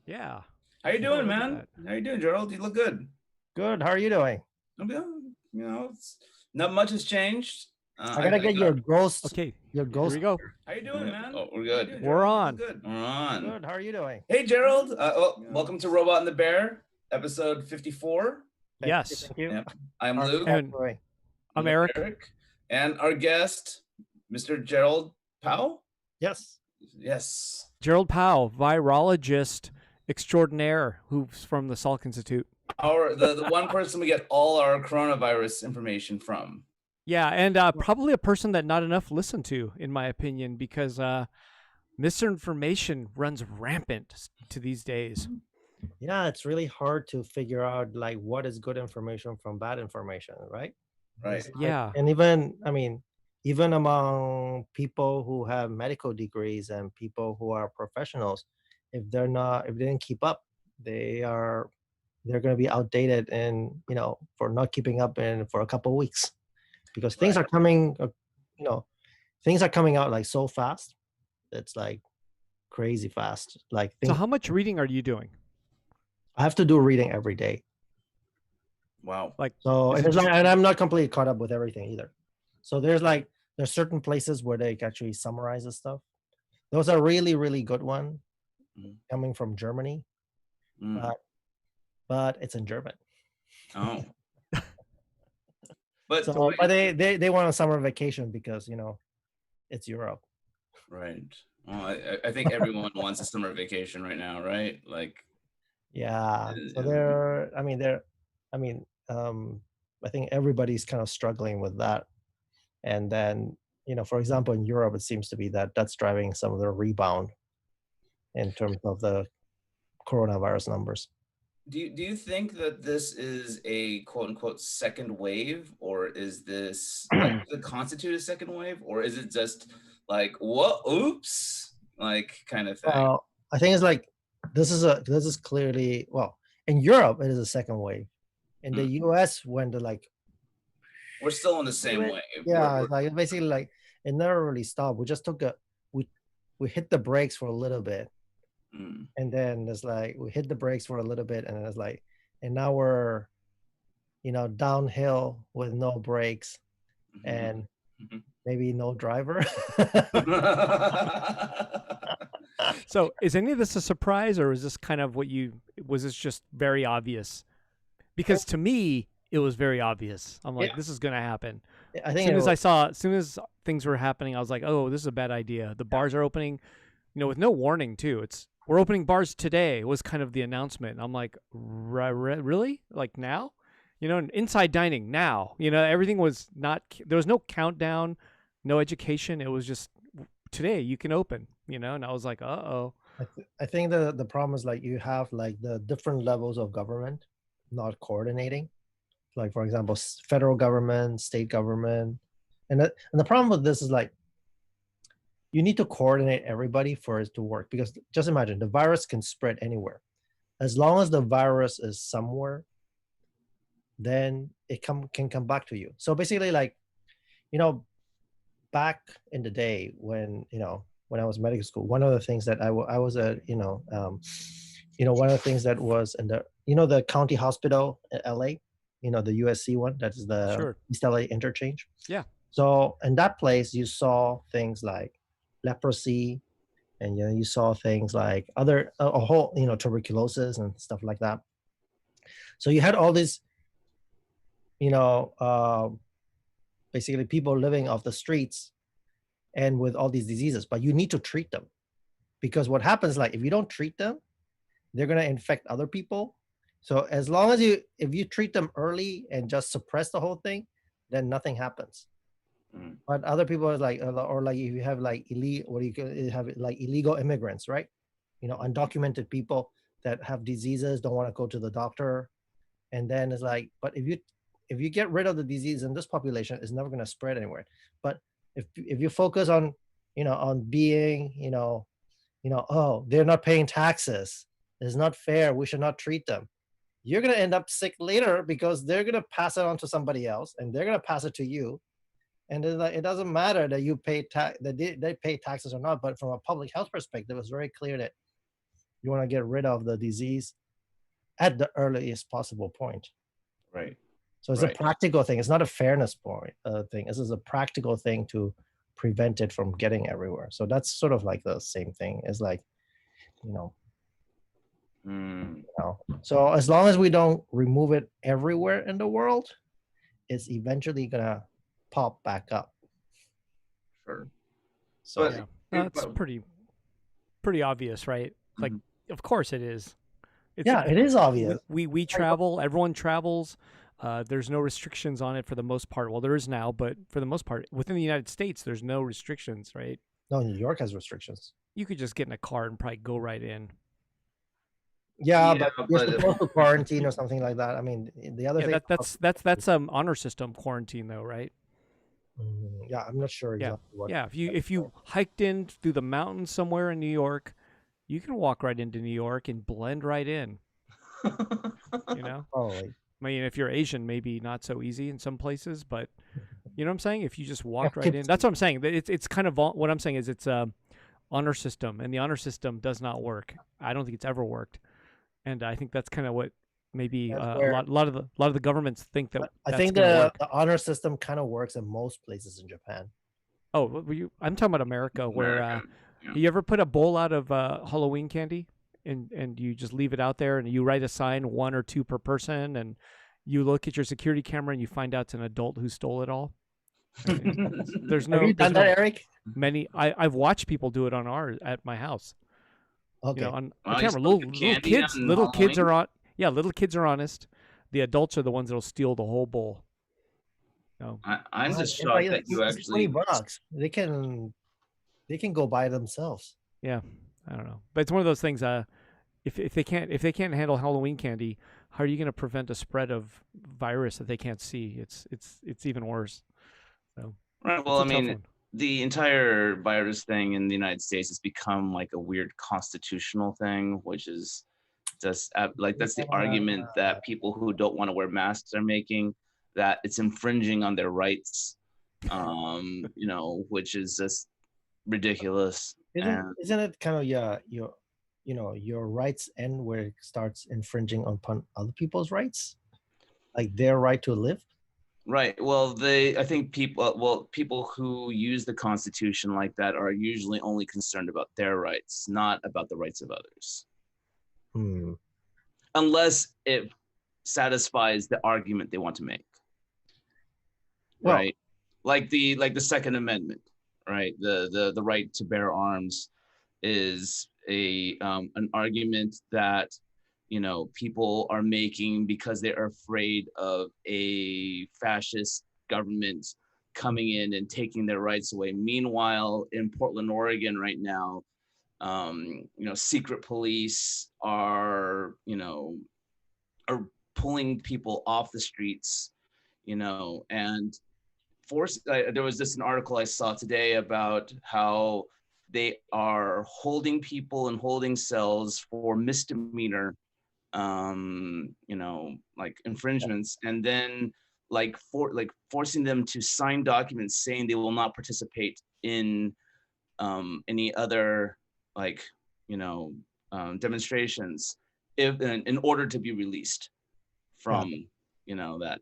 Yeah. How you doing, Look at man? that. How you doing, Gerald? You look good. Good. How are you doing? I'm doing, not much has changed. I gotta I get got. Okay, your here we ghost. go. How you doing, Yeah. man? We're How you good. doing, We're Gerald? You look on. good. We're on. Good. How are you doing? Hey, Gerald. Yeah. Welcome to Robot and the Bear, episode 54. Thank you. Yes. Thank you. Yep. I'm How are you Luke. guys And doing? I'm Eric. And our guest, Mr. Gerald Pao. Yes. Yes. Gerald Pao, virologist extraordinaire, who's from the Salk Institute. The one person we get all our coronavirus information from. Yeah, and probably a person that not enough listen to, in my opinion, because misinformation runs rampant to these days. Yeah, it's really hard to figure out like what is good information from bad information, right? Right. It's like- Yeah. And even among people who have medical degrees and people who are professionals, if they didn't keep up, they're going to be outdated and for not keeping up in for a couple of weeks because things Right. are coming things are coming out like so fast. It's like crazy fast. Like So how much reading are you doing? I have to do reading every day. Wow. Like, So is and, it it's like, just- and I'm not completely caught up with everything either. So there's certain places where they actually summarize the stuff. Those are really, really good one Mhm. coming from Germany, Mm. but it's in German. Oh. But So but they want a summer vacation because it's Europe. right. Well, I think everyone wants a summer vacation right now, right? Like, Yeah. So I think everybody's kind of struggling with that. And then, for example, in Europe, it seems to be that's driving some of the rebound in terms of the coronavirus numbers. do you think that this is a quote unquote second wave, or is this like does it constitute a second wave, or is it just like what? Oops, like kind of thing? Well, I think it's like this is clearly, well, in Europe it is a second wave. In the US, when We're still on the same wave. yeah, We're- it's like basically like it never really stopped. We just we hit the brakes for a little bit, Mm. and then it's like we hit the brakes for a little bit, and then it's like, and now we're downhill with no brakes Mhm. and Mhm. maybe no driver. So is any of this a surprise, or is this kind of was this just very obvious? Because to me, it was very obvious. I'm like, Yeah. this is going to happen. I As think soon as things were happening, I was like, oh, this is a bad idea. The bars are opening, with no warning too. We're opening bars today was kind of the announcement. I'm like, really? Like now? Inside dining now. Everything was not. There was no countdown, no education. It was just today you can open. And I was like, uh-oh. I think the problem is like you have like the different levels of government not coordinating. Like for example, federal government, state government, and the problem with this is like you need to coordinate everybody for it to work, because just imagine the virus can spread anywhere. As long as the virus is somewhere, then it can come back to you. So basically, like back in the day when when I was medical school, one of the things that I was a one of the things that was in the county hospital in LA, the USC one, that is the Sure. East LA interchange. Yeah. So in that place, you saw things like leprosy, and you saw things like a whole tuberculosis and stuff like that. So you had all these basically people living off the streets and with all these diseases, but you need to treat them, because what happens, like if you don't treat them, they're going to infect other people. So as long as if you treat them early and just suppress the whole thing, then nothing happens. Mm. But other people is like, or like if you have like illegal immigrants, right? Undocumented people that have diseases, don't want to go to the doctor, and then it's like, but if you get rid of the disease in this population, it's never going to spread anywhere. But if you focus on on being oh, they're not paying taxes, it's not fair, we should not treat them, you're going to end up sick later because they're going to pass it on to somebody else and they're going to pass it to you. And it's like, it doesn't matter that you pay that they pay taxes or not, but from a public health perspective, it's very clear that You want to get rid of the disease at the earliest possible point. Right. So it's a practical thing. It's not a fairness point thing. This is a practical thing to prevent it from getting everywhere. So that's sort of like the same thing. It's like, you know, so as long as we don't remove it everywhere in the world, it's eventually gonna pop back up. Sure. So yeah, that's pretty obvious, right? Like, of course it is. It is obvious. We travel. Everyone travels. There's no restrictions on it for the most part. Well, there is now, but for the most part, within the United States, there's no restrictions, right? No, New York has restrictions. You could just get in a car and probably go right in. Yeah, but you're supposed to quarantine or something like that. I mean, the other thing that's honor system quarantine though, right? Yeah, I'm not sure exactly what. Yeah, if you hiked in through the mountains somewhere in New York, you can walk right into New York and blend right in. You know? Probably. I mean, if you're Asian, maybe not so easy in some places, but you know what I'm saying? If you just walk right in, that's what I'm saying. It's kind of what I'm saying is it's a honor system, and the honor system does not work. I don't think it's ever worked, and I think that's kind of what maybe a lot of the governments think that. I think the honor system kind of works in most places in Japan. Oh, I'm talking about America, where you ever put a bowl out of Halloween candy? And you just leave it out there, and you write a sign, 1 or 2 per person, and you look at your security camera and you find out it's an adult who stole it all. There's no. Have you done that, Eric? I've watched people do it at my house. Okay. You know, on camera. Little kids are on. Yeah, little kids are honest. The adults are the ones that'll steal the whole bowl. No. I'm just shocked that you actually. $20. They can go buy themselves. Yeah. I don't know, but it's one of those things. If they can't handle Halloween candy, how are you going to prevent a spread of virus that they can't see? It's even worse. So right. Well, I mean, the entire virus thing in the United States has become like a weird constitutional thing, which is just like that's the argument that people who don't want to wear masks are making, that it's infringing on their rights. You know, which is just ridiculous. Isn't it kind of your rights end where it starts infringing upon other people's rights, like their right to live? Right. Well, I think people who use the Constitution like that are usually only concerned about their rights, not about the rights of others. Unless it satisfies the argument they want to make. Well, right. Like the Second Amendment. Right, the right to bear arms is an argument that people are making because they are afraid of a fascist government coming in and taking their rights away. Meanwhile, in Portland, Oregon, right now, secret police are pulling people off the streets, and there was just an article I saw today about how they are holding people in holding cells for misdemeanor, like infringements, and then forcing them to sign documents saying they will not participate in any other demonstrations in order to be released from that.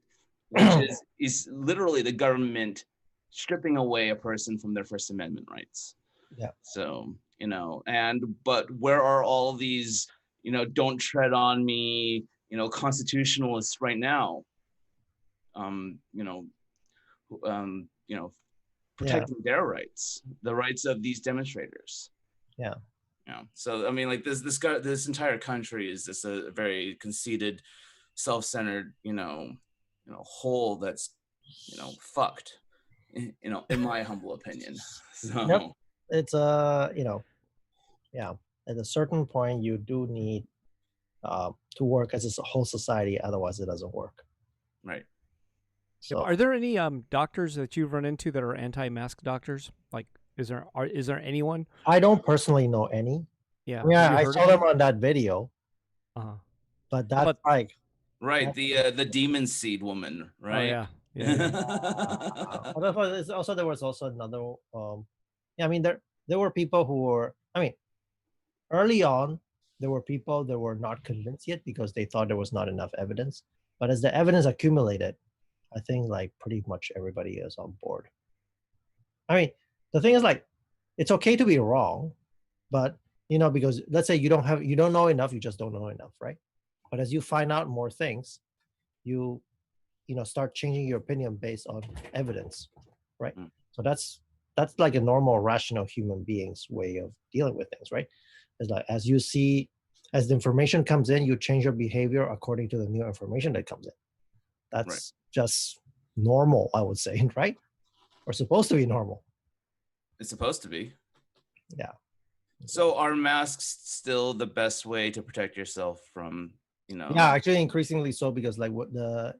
Which is literally the government stripping away a person from their First Amendment rights. Yeah. So, but where are all these, don't tread on me, constitutionalists right now? Protecting their rights, the rights of these demonstrators. Yeah. Yeah. So, I mean, like this entire country is just a very conceited, self-centered, hole that's fucked, in my humble opinion. So yep. It's at a certain point you do need to work as a whole society, otherwise it doesn't work. Right. So are there any doctors that you've run into that are anti-mask doctors? Like, is there anyone? I don't personally know any. Yeah. I saw them on that video. But that's like right, the demon seed woman, right? Oh, yeah. Also, there was also another. I mean, there were people who were. I mean, early on, there were people that were not convinced yet because they thought there was not enough evidence. But as the evidence accumulated, I think like pretty much everybody is on board. I mean, the thing is like, it's okay to be wrong, but because let's say you don't know enough, you just don't know enough, right? But as you find out more things, you start changing your opinion based on evidence, right? So that's like a normal rational human being's way of dealing with things, right? It's like as the information comes in, you change your behavior according to the new information that comes in. That's just normal, I would say, right? Or supposed to be normal. It's supposed to be. Yeah. So are masks still the best way to protect yourself from, Yeah, actually increasingly so, because like what the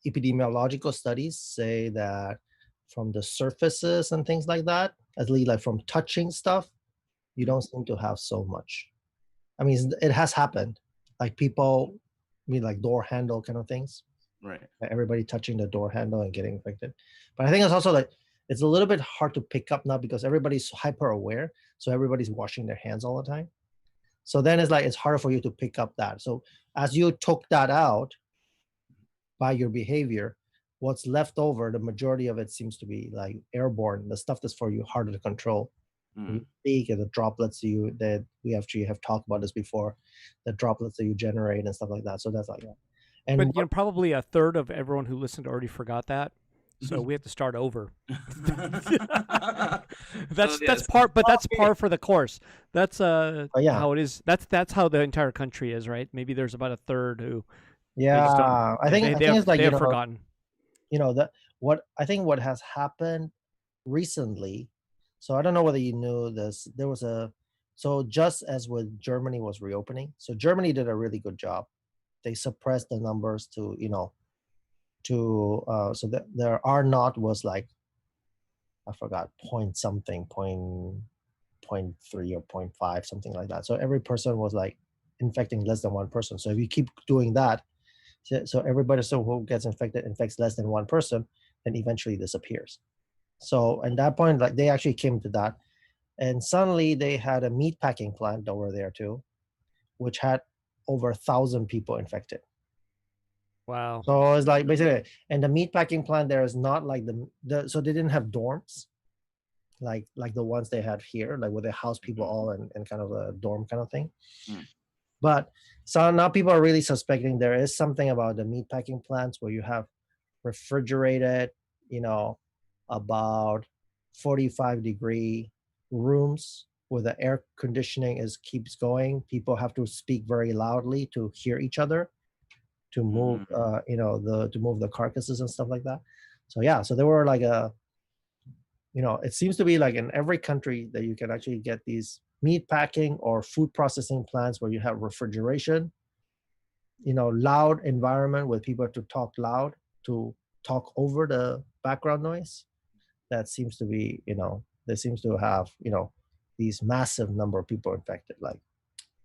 epidemiological studies say that from the surfaces and things like that, at least like from touching stuff, you don't seem to have so much. I mean, it has happened. Like people, like door handle kind of things. Right. Everybody touching the door handle and getting infected. But I think it's also like, it's a little bit hard to pick up now because everybody's hyper aware. So everybody's washing their hands all the time. So then it's like, it's harder for you to pick up that. So as you took that out by your behavior, what's left over, the majority of it seems to be like airborne, the stuff that's for you harder to control. You speak, and the droplets that we actually have talked about this before, the droplets that you generate and stuff like that. So that's like that. And But probably a third of everyone who listened already forgot that. So we have to start over. That's par for the course. That's how it is. That's how the entire country is, right? Maybe there's about a third who I think it's like they have forgotten. What has happened recently. So I don't know whether you knew this. There was just as when Germany was reopening, so Germany did a really good job. They suppressed the numbers to so that their R naught was like, I forgot, point something, 0.3 or 0.5, something like that. So every person was like infecting less than one person. So if you keep doing that, so everybody who gets infected infects less than one person, then eventually disappears. So at that point, like they actually came to that, and suddenly they had a meat packing plant over there too, which had over 1,000 people infected. Wow. So it's like basically, and the meat packing plant there is not like so they didn't have dorms, like the ones they had here, like where they house people all in kind of a dorm kind of thing. But so now people are really suspecting there is something about the meat packing plants where you have refrigerated, about 45-degree rooms where the air conditioning keeps going. People have to speak very loudly to hear each other, to move to move the carcasses and stuff like that. So yeah, so there were like it seems to be like in every country that you can actually get these meat packing or food processing plants where you have refrigeration, loud environment where people have to talk loud to talk over the background noise. That seems to be, they seems to have, these massive number of people infected, like.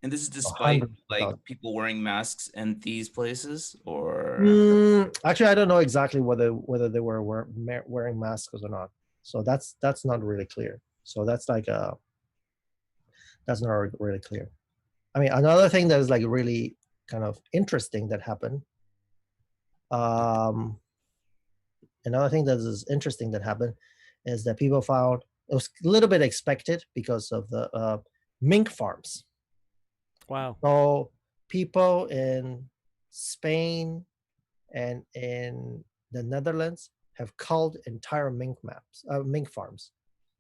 And this is despite like people wearing masks in these places, or actually, I don't know exactly whether they were wearing masks or not. So that's not really clear. So that's like that's not really clear. I mean, another thing that is like really kind of interesting that happened. Another thing that is interesting that happened is that people found it was a little bit expected because of the mink farms. Wow. So people in Spain and in the Netherlands have culled entire mink farms.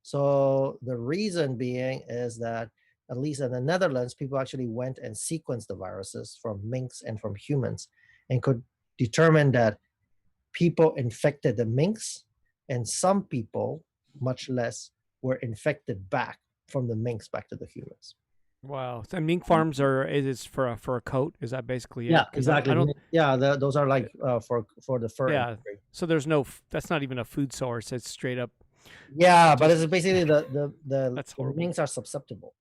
So the reason being is that at least in the Netherlands, people actually went and sequenced the viruses from minks and from humans and could determine that people infected the minks and some people, much less, were infected back from the minks back to the humans. Wow. So mink farms is for a coat? Is that basically it? Yeah, exactly. Those are like for the fur industry. So there's that's not even a food source. It's straight up. Yeah, but it's basically the minks are susceptible.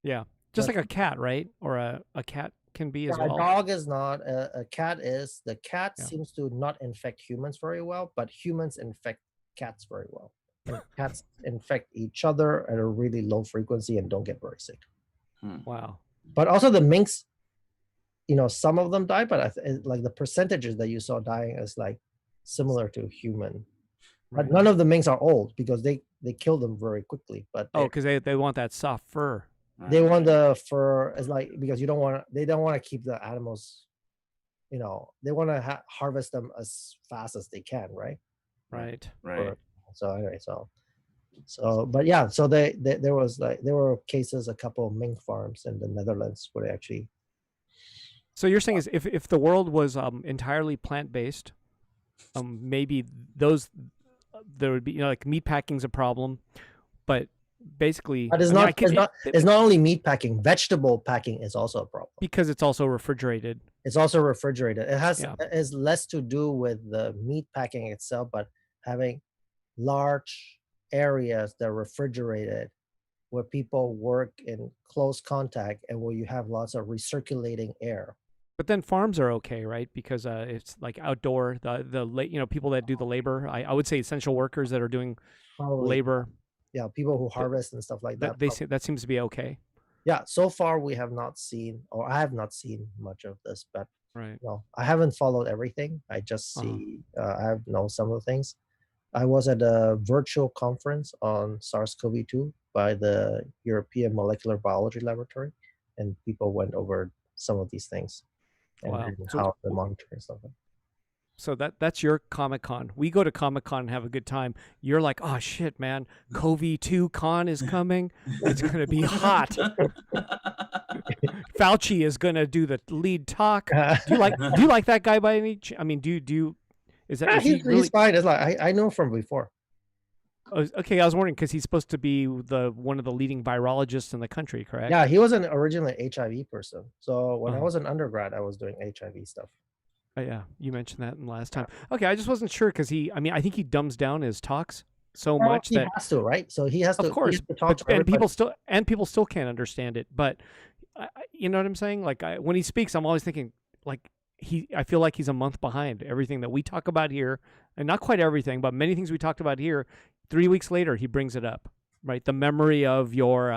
Yeah. Just like a cat, right? Or a cat can be as well. A dog is not. A cat is. The cat seems to not infect humans very well, but humans infect cats very well. Cats infect each other at a really low frequency and don't get very sick. Wow. But also the minks, some of them die, but like the percentages that you saw dying is like similar to human. But Right. none of the minks are old because they kill them very quickly. But Oh, because they want that soft fur. they want the fur as like, because they don't want to keep the animals, they want to harvest them as fast as they can, right? Right. So anyway, but yeah, so there were cases, a couple of mink farms in the Netherlands where they actually. So you're saying is if the world was entirely plant based, maybe there would be like meat packing's a problem, but basically, But it's not only meat packing. Vegetable packing is also a problem because it's also refrigerated. It's also refrigerated. It has less to do with the meat packing itself, but having large areas that are refrigerated where people work in close contact and where you have lots of recirculating air. But then farms are okay, right? Because it's like outdoor, the people that do the labor. I would say essential workers that are doing labor. Yeah, people who harvest and stuff like that. That seems to be okay. Yeah, so far we have not seen, or I have not seen much of this, but right. I haven't followed everything. I just see, I know some of the things. I was at a virtual conference on SARS-CoV-2 by the European Molecular Biology Laboratory, and people went over some of these things and how to monitor and stuff. So that's your Comic-Con. We go to Comic-Con and have a good time. You're like, oh shit, man, COVID-2 con is coming. It's gonna be hot. Fauci is gonna do the lead talk. Do you like that guy by any? I mean, do you? Is that he's fine? It's like I know him from before. Okay, I was wondering because he's supposed to be one of the leading virologists in the country, correct? Yeah, he was originally an HIV person. So when I was an undergrad, I was doing HIV stuff. Oh, yeah, you mentioned that in the last time. Okay, I just wasn't sure because I think he dumbs down his talks so much that he has to, right? So he has to. Of course, and people still can't understand it. But you know what I'm saying? Like when he speaks, I'm always thinking like I feel like he's a month behind everything that we talk about here, and not quite everything, but many things we talked about here. 3 weeks later, he brings it up, right? The memory of your,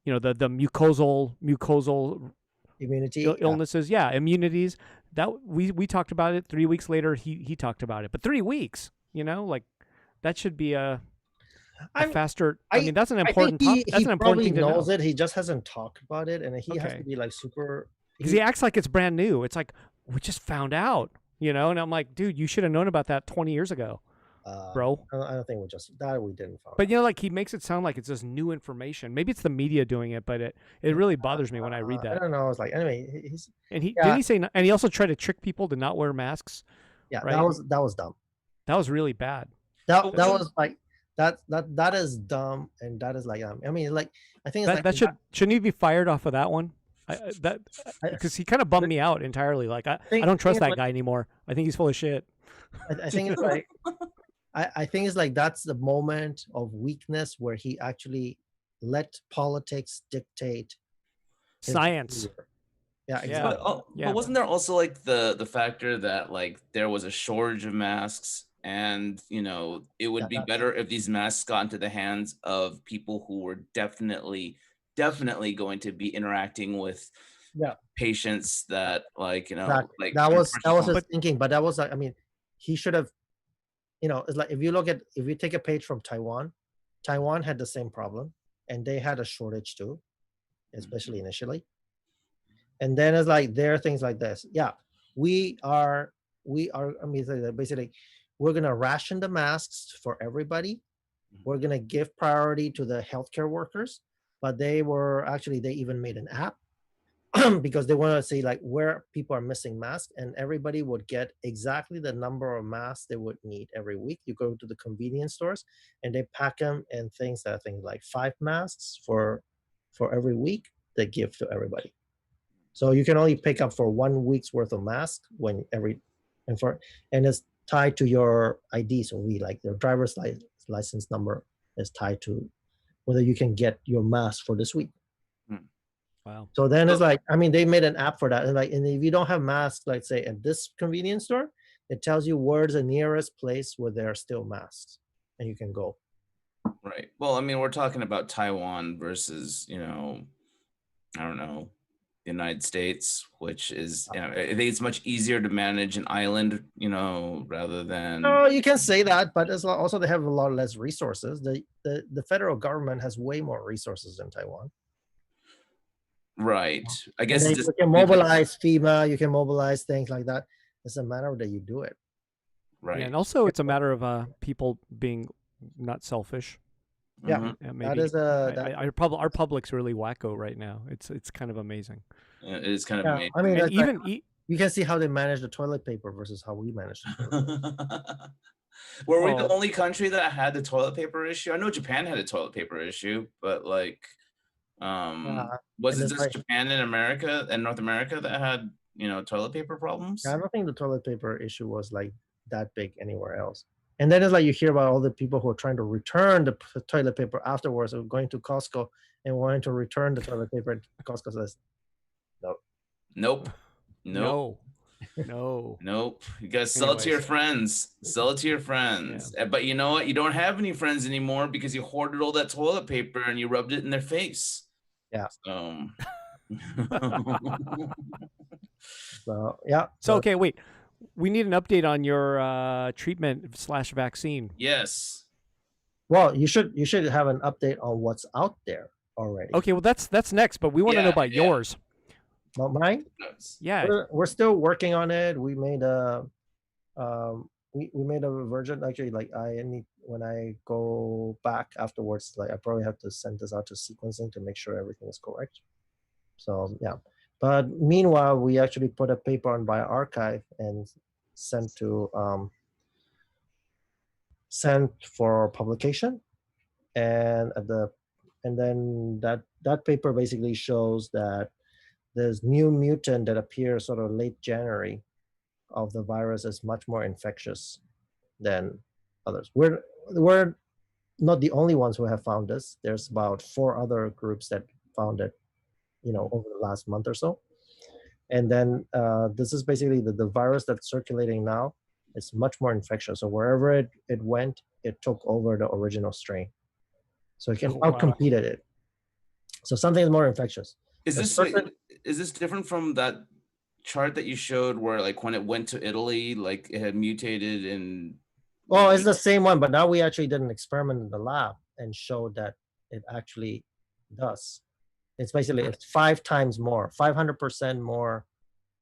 the mucosal immunity illnesses, immunities. That we talked about it. 3 weeks later, he talked about it. But 3 weeks, like that should be a faster. I mean, that's an important. That's an important thing to know. He knows it. He just hasn't talked about it, and he has to be like super. Because he acts like it's brand new. It's like we just found out, And I'm like, dude, you should have known about that 20 years ago. Bro, I don't think we didn't find. But like he makes it sound like it's just new information. Maybe it's the media doing it, but it really bothers me when I read that. I don't know. It's like anyway, didn't he say? And he also tried to trick people to not wear masks. Yeah, right? that was dumb. That was really bad. That was like that is dumb, and that is like I mean, like I think it's shouldn't he be fired off of that one? Because he kind of bummed me out entirely. Like I don't trust that guy anymore. I think he's full of shit. I think it's like. I think it's like that's the moment of weakness where he actually let politics dictate science. Yeah, exactly. But wasn't there also like the factor that like there was a shortage of masks, and it would be better if these masks got into the hands of people who were definitely going to be interacting with patients that like like that was his thinking, but that was like, I mean, he should have. It's like if you take a page from Taiwan had the same problem, and they had a shortage too, especially initially. And then it's like there are things like this. Yeah, we are. I mean, basically, we're gonna ration the masks for everybody. We're gonna give priority to the healthcare workers, but they even made an app. Because they want to see like where people are missing masks, and everybody would get exactly the number of masks they would need every week. You go to the convenience stores and they pack them in things that I think like 5 masks for every week they give to everybody. So you can only pick up for 1 week's worth of masks and it's tied to your ID. So like your driver's license number is tied to whether you can get your mask for this week. Wow. So then it's like, I mean, they made an app for that. And if you don't have masks, like say at this convenience store, it tells you where's the nearest place where there are still masks and you can go. Right. Well, I mean, we're talking about Taiwan versus, I don't know, the United States, which is, I think it's much easier to manage an island, rather than. Oh, you can say that, but it's also they have a lot less resources. The federal government has way more resources in Taiwan. Right. I And guess then it's just you can mobilize FEMA, you can mobilize things like that. It's a matter that you do it. right. Yeah, and also it's a matter of people being not selfish. Yeah, Mhm. And that maybe is a our public's really wacko right now. It's kind of amazing. It is kind of yeah. amazing. I mean, And it's like, even you can see how they manage the toilet paper versus how we manage the toilet paper. Were we the well, only country that had the toilet paper issue? I know Japan had a toilet paper issue, but like, Yeah, was and it it's just like, Japan and America and North America that had, toilet paper I problems? don't think the toilet paper issue was like that big anywhere else. And then it's like you hear about all the people who are trying to return the toilet paper afterwards, or going to Costco and wanting to return the toilet paper. And Costco says, no. Nope. Nope. no. Nope. You gotta sell it to your Anyways, friends. Sell it to your friends. But you know what? You don't have any friends anymore because you hoarded all that toilet paper and you rubbed it in their face. Yeah. So, So yeah. So okay, wait. We need an update on your treatment/vaccine. yes. Well, you should have an update on what's out there already. Okay, well that's next, but we want to know about yours. About mine? Yeah. We're still working on it. We made a we made a version. Actually, like when I go back afterwards, like I probably have to send this out to sequencing to make sure everything is correct. So yeah. But meanwhile, we actually put a paper on bioarchive and sent for publication. And then that paper basically shows that this new mutant that appears sort of late January of the virus is much more infectious than others. We're not the only ones who have found this. There's about 4 other groups that found it, over the last month or so. And then this is basically the virus that's circulating now. It's much more infectious. So wherever it went, it took over the original strain. So it can outcompete it. So something is more infectious. Is this different from that chart that you showed where like when it went to Italy, like it had mutated in? Oh, it's the same one, but now we actually did an experiment in the lab and showed that it actually does. It's basically 5 times more, 500% more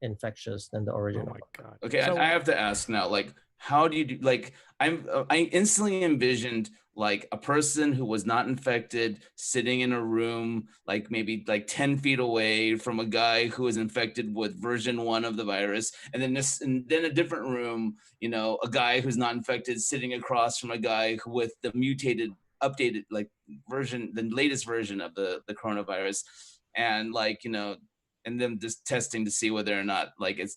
infectious than the original. Oh my god. Okay, so, I have to ask now, like, how do you do? Like, I instantly envisioned like a person who was not infected sitting in a room, like maybe like 10 feet away from a guy who was infected with version 1 of the virus, and then a different room, a guy who's not infected sitting across from a guy with the mutated, updated like version, the latest version of the coronavirus, and like and them just testing to see whether or not like it's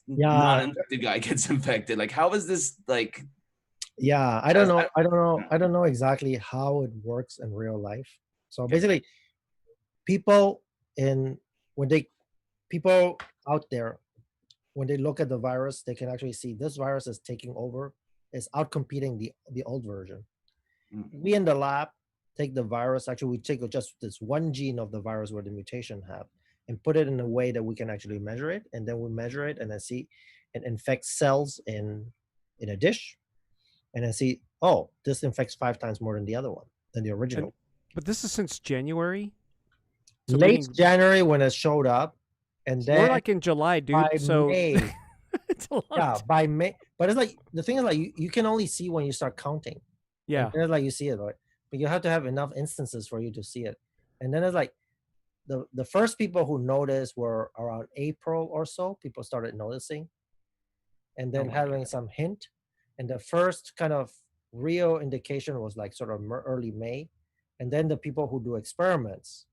non-infected guy gets infected. Like, how is this like? Yeah, I don't know. I don't know exactly how it works in real life. So basically, people out there, when they look at the virus, they can actually see this virus is taking over, is outcompeting the old version. We in the lab take the virus. Actually, we take just this one gene of the virus where the mutation have, and put it in a way that we can actually measure it, and then we measure it and then see it infects cells in a dish, and then see, oh, this infects 5 times more than the other one, than the original. But this is since January? So late January when it showed up, and then we're like in July, dude. By so May, it's a lot. Yeah, by May. But it's like the thing is like you can only see when you start counting. Yeah. And it's like you see it, right? But you have to have enough instances for you to see it. And then it's like the first people who noticed were around April or so. People started noticing, and then having some hint. And the first kind of real indication was like sort of early May, and then the people who do experiments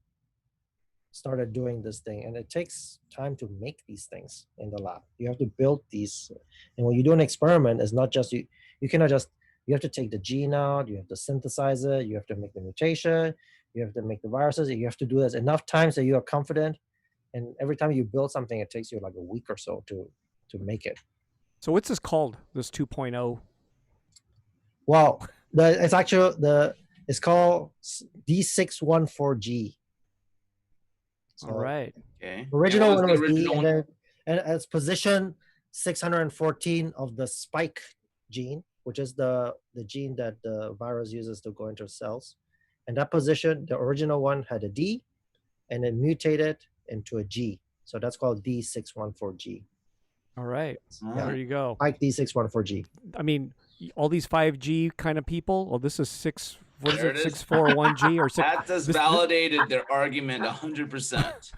started doing this thing. And it takes time to make these things in the lab. You have to build these, and when you do an experiment, it's not just you cannot just, you have to take the gene out, you have to synthesize it, you have to make the mutation, you have to make the viruses, you have to do this enough times that you are confident. And every time you build something, it takes you like a week or so to make it. So what's this called, this 2.0? Well, it's called D614G. So All right. Okay. original And what one the was D, original and one? then and it's position 614 of the spike gene, which is the gene that the virus uses to go into cells. And that position, the original one had a D, and then mutated into a G. So that's called D614G. All right. Yeah. There you go. Spike D614G. I mean, all these 5G kind of people. Oh, this is six. What is There it? it is. 641G or six? That just validated their argument 100%.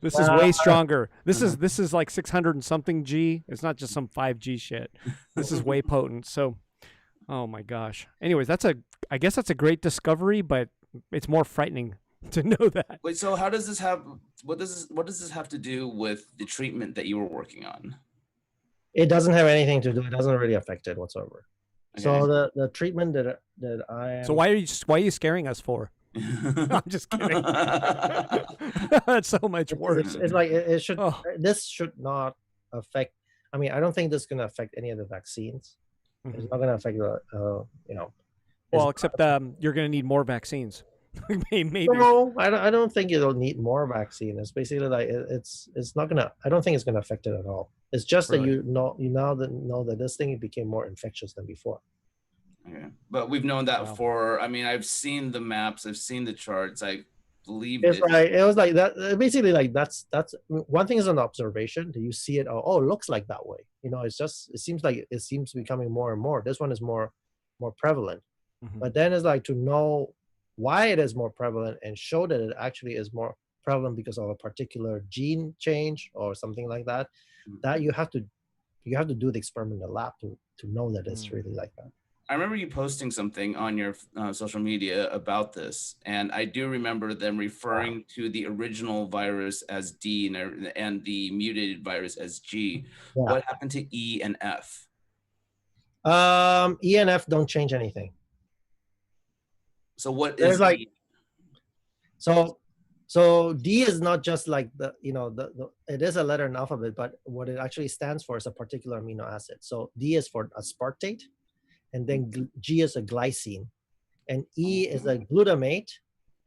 This is way stronger. This is like 600 and something G. It's not just some 5G shit. This is way potent. So, oh my gosh. Anyways, I guess that's a great discovery, but it's more frightening to know that. Wait, so how does this have? What does this have to do with the treatment that you were working on? It doesn't have anything to do. It doesn't really affect it whatsoever. Okay. So the treatment that I am, So why are you scaring us for? I'm just kidding. That's so much worse. it's like it should. Oh. This should not affect. I mean, I don't think this is going to affect any of the vaccines. It's not going to affect the Well, except you're going to need more vaccines. Maybe. No, I don't think it'll need more vaccine. It's basically like it's not gonna. I don't think it's gonna affect it at all. It's just that Really? you now know that this thing became more infectious than before. Okay. But we've known that Wow. for. I mean, I've seen the maps. I've seen the charts. I believe It's it. like it was like that. Basically, like that's one thing is an observation. Do you see it? Oh, it looks like that way. It's just it seems becoming more and more. This one is more prevalent. But then it's like to know why it is more prevalent and show that it actually is more prevalent because of a particular gene change or something like that. That you have to do the experiment in the lab to know that it's really like that. I remember you posting something on your social media about this, and I do remember them referring to the original virus as D and the mutated virus as G. Yeah. What happened to E and F? E and F don't change anything. So what There's is like E? so D is not just like the it is a letter in the alphabet, but what it actually stands for is a particular amino acid. So D is for aspartate, and then G is a glycine, and E is a glutamate,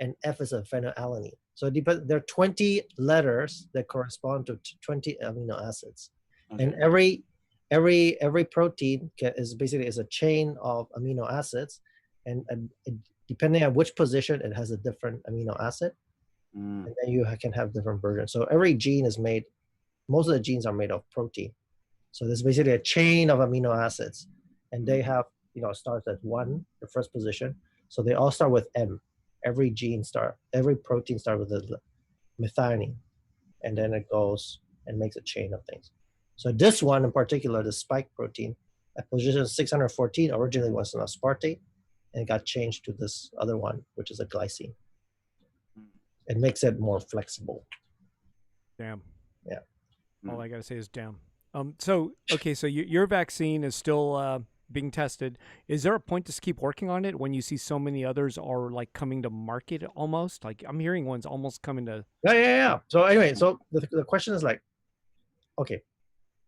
and F is a phenylalanine. So there are 20 letters that correspond to 20 amino acids, and every protein is basically a chain of amino acids, and depending on which position, it has a different amino acid, and then you can have different versions. So every gene is made. Most of the genes are made of protein. So there's basically a chain of amino acids, and they have starts at 1, the first position. So they all start with M. Every protein starts with a methionine, and then it goes and makes a chain of things. So this one in particular, the spike protein, at position 614, originally was an aspartate, and it got changed to this other one, which is a glycine. It makes it more flexible. Damn. Yeah. All I gotta say is damn. So your vaccine is still being tested. Is there a point to keep working on it when you see so many others are like coming to market almost? Like I'm hearing one's almost coming to. Yeah. So anyway, so the question is like, okay,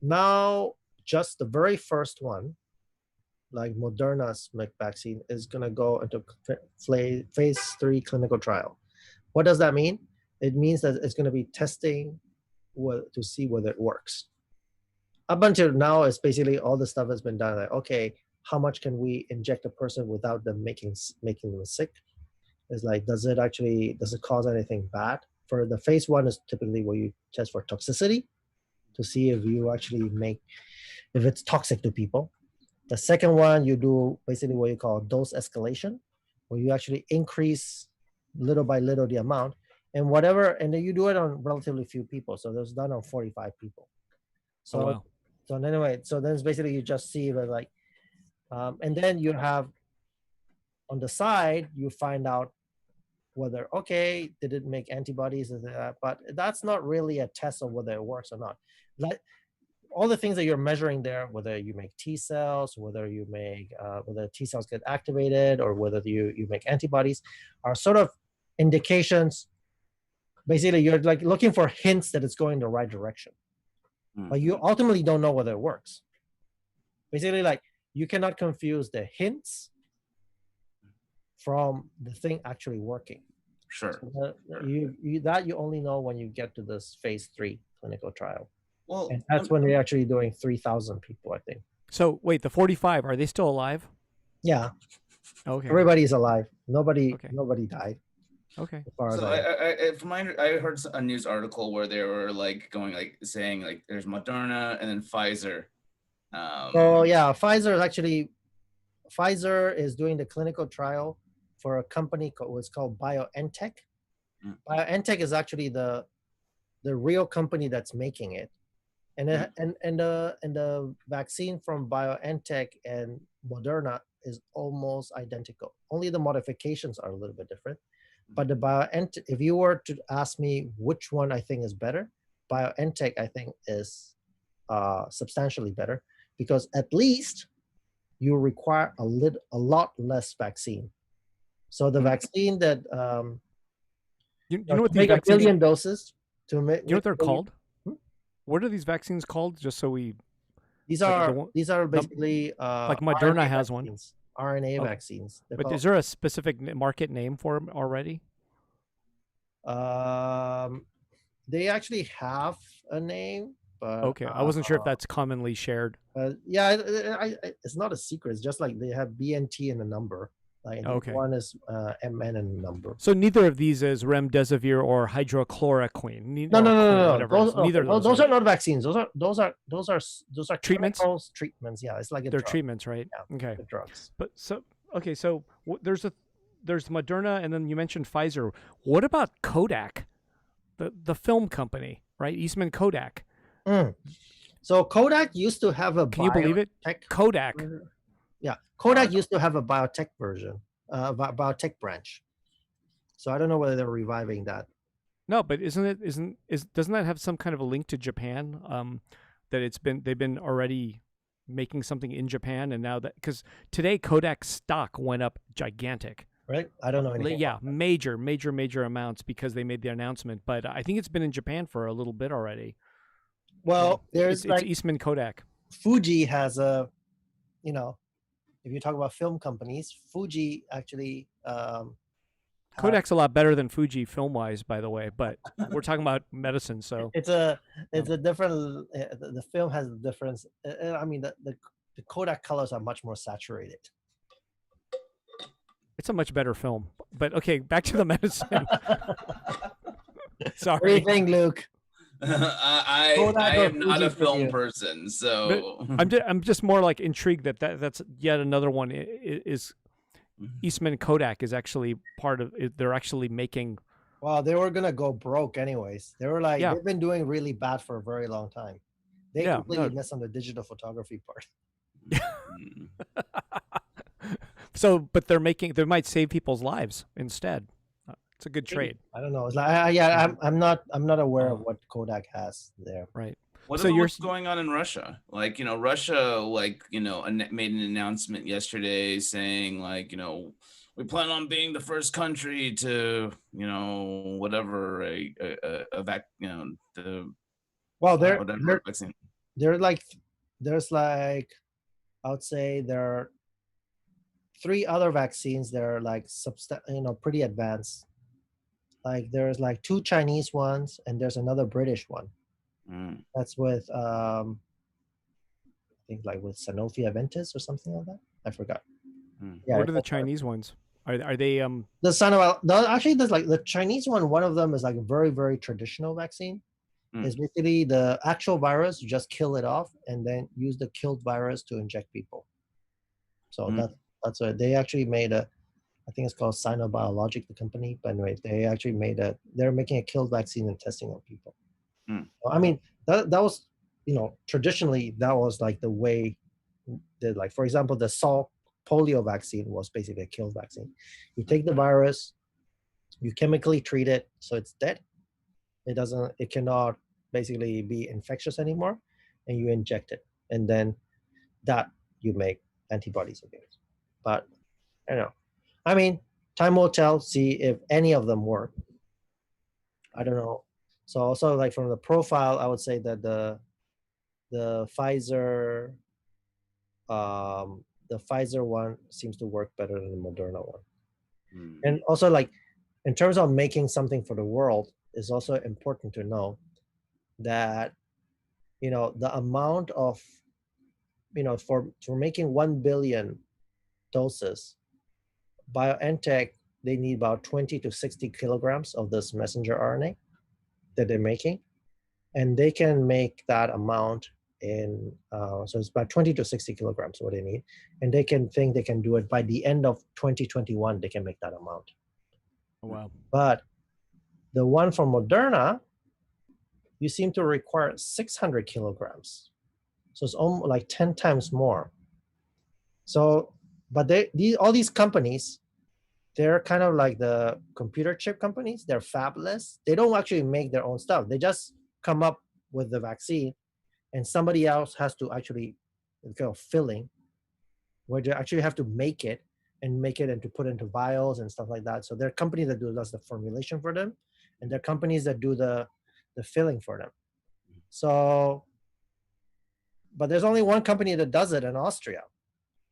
now just the very first one, like Moderna's vaccine, is going to go into phase 3 clinical trial. What does that mean? It means that it's going to be testing to see whether it works. Up until now, it's basically all the stuff has been done. Like, okay, how much can we inject a person without them making them sick? It's like, does it cause anything bad? For the phase 1 is typically where you test for toxicity to see if you actually if it's toxic to people. The second one, you do basically what you call dose escalation, where you actually increase little by little the amount, and then you do it on relatively few people. So it was done on 45 people. So, wow. So anyway, so then it's basically you just see like, and then you have on the side, you find out whether, okay, did it make antibodies, but that's not really a test of whether it works or not. Like, all the things that you're measuring there, whether you make T cells, whether you make whether T cells get activated, or whether you make antibodies, are sort of indications. Basically, you're like looking for hints that it's going in the right direction, but you ultimately don't know whether it works. Basically, like you cannot confuse the hints from the thing actually working. Sure. You only know when you get to this phase 3 clinical trial, Well, and that's when they're actually doing 3,000 people, I think. So wait, the 45, are they still alive? Yeah, Okay. everybody's alive. Nobody Okay. died. Okay. As far as so I heard a news article where they were like going like saying like there's Moderna and then Pfizer. So yeah, Pfizer is doing the clinical trial for a company what's called BioNTech. Mm. BioNTech is actually the real company that's making it, and the vaccine from BioNTech and Moderna is almost identical. Only the modifications are a little bit different. But the BioNTech, if you were to ask me which one I think is better, BioNTech I think is substantially better, because at least you require a lot less vaccine. So the vaccine that You know what to these make a vaccines? billion doses to make. You know what they're called? Hmm? What are these vaccines called? Just so we. These like are the, these are basically like Moderna RNA has one. vaccines. RNA Okay. vaccines. They're But called, is there a specific market name for them already? they actually have a name, but Okay, I wasn't sure if that's commonly shared. yeah, it's not a secret. It's just like they have BNT and a number. Like Okay. one is MN and a number. So neither of these is remdesivir or hydrochloroquine. No. Whatever. Neither of those. Those right? are not vaccines. Those are Treatments? chemicals, treatments. Yeah, it's like a They're drug. treatments, right? Yeah, Okay. the drugs. But so okay, so there's Moderna, and then you mentioned Pfizer. What about Kodak, the film company, right? Eastman Kodak. So Kodak used to have a. Can you believe it? Kodak. Yeah, Kodak used to have a biotech version, biotech branch. So I don't know whether they're reviving that. No, but doesn't that have some kind of a link to Japan? That they've been already making something in Japan, and now that because today Kodak's stock went up gigantic. Right? I don't know anything. Yeah, major amounts because they made the announcement. But I think it's been in Japan for a little bit already. Well, there's it's Eastman Kodak. Fuji has a, if you talk about film companies, Fuji actually. Kodak's a lot better than Fuji film wise, by the way. But we're talking about medicine, so it's a different. The film has a difference. I mean, the Kodak colors are much more saturated. It's a much better film. But okay, back to the medicine. Sorry. What do you think, Luke? I am not a film person, so I'm just more like intrigued that's yet another one is Eastman Kodak is actually part of it. They're actually making. Well, they were gonna go broke anyways. They were like they've been doing really bad for a very long time. They completely missed on the digital photography part. So, but they might save people's lives instead. It's a good trade. I don't know. It's like I'm not aware of what Kodak has there. Right. What's going on in Russia? Like, Russia, made an announcement yesterday saying, like, we plan on being the first country to, whatever there's like, I would say there are 3 other vaccines that are like pretty advanced. Like there's like 2 Chinese ones and there's another British one. That's with I think like with Sanofi Aventis or something like that. I forgot. Yeah, what are the Chinese ones? Are they the Sanofi? Actually, there's like the Chinese one. One of them is like a very, very traditional vaccine. It's basically the actual virus. You just kill it off and then use the killed virus to inject people. So that's what they actually made a. I think it's called Sinobiologic, the company. But anyway, they're making a killed vaccine and testing on people. I mean, that was, traditionally that was like the way that, like, for example, the Salk polio vaccine was basically a killed vaccine. You take the virus, you chemically treat it so it's dead. It cannot basically be infectious anymore, and you inject it, and then that you make antibodies against. But I don't know. I mean, time will tell. See if any of them work. I don't know. So also, like, from the profile, I would say that the Pfizer one seems to work better than the Moderna one. And also, like, in terms of making something for the world, it's also important to know that, the amount of, for making 1 billion doses, BioNTech, they need about 20 to 60 kilograms of this messenger RNA that they're making. And they can make that amount in, so it's about 20 to 60 kilograms what they need. And they can do it by the end of 2021, they can make that amount. Oh, wow. But the one from Moderna, you seem to require 600 kilograms. So it's almost like 10 times more. So, but all these companies, they're kind of like the computer chip companies. They're fabless. They don't actually make their own stuff. They just come up with the vaccine, and somebody else has to actually filling, where they actually have to make it and to put into vials and stuff like that. So there are companies that does the formulation for them, and there are companies that do the filling for them. So, but there's only one company that does it in Austria.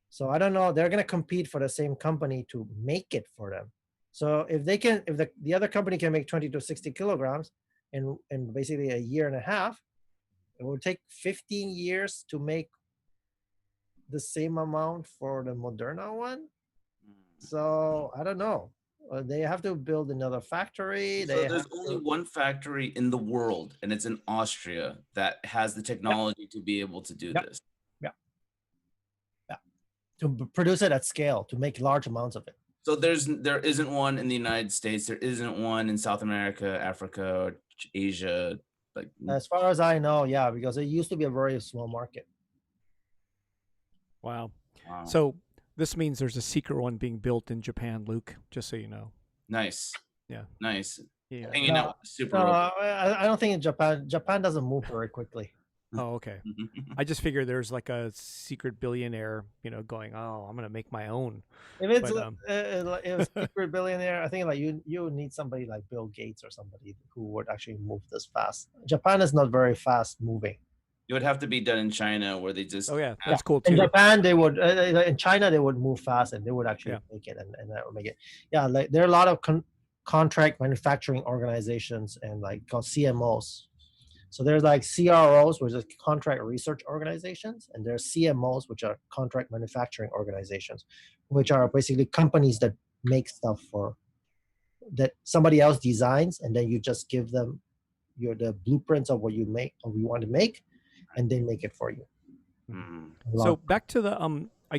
So I don't know, they're going to compete for the same company to make it for them. So if the other company can make 20 to 60 kilograms in basically a year and a half, it will take 15 years to make the same amount for the Moderna one. So I don't know. They have to build another factory. So there's only one factory in the world, and it's in Austria, that has the technology to be able to do this. To produce it at scale, to make large amounts of it. So there isn't one in the United States. There isn't one in South America, Africa, or Asia. Like, as far as I know, yeah, because it used to be a very small market. Wow. So this means there's a secret one being built in Japan, Luke, just so you know. Nice. Yeah. Nice. Yeah. Hanging out with super. I don't think in Japan doesn't move very quickly. Oh, okay. I just figured there's like a secret billionaire, going, oh, I'm going to make my own. If it's a secret billionaire, I think like you would need somebody like Bill Gates or somebody who would actually move this fast. Japan is not very fast moving. It would have to be done in China, where they just. Oh yeah, that's cool too. In Japan, they would. In China, they would move fast, and they would actually make it, and that would make it. Yeah, like there are a lot of contract manufacturing organizations and like called CMOs. So there's like CROs, which is contract research organizations, and there's CMOs, which are contract manufacturing organizations, which are basically companies that make stuff that somebody else designs, and then you just give them the blueprints of what you want to make, and they make it for you. So back to the I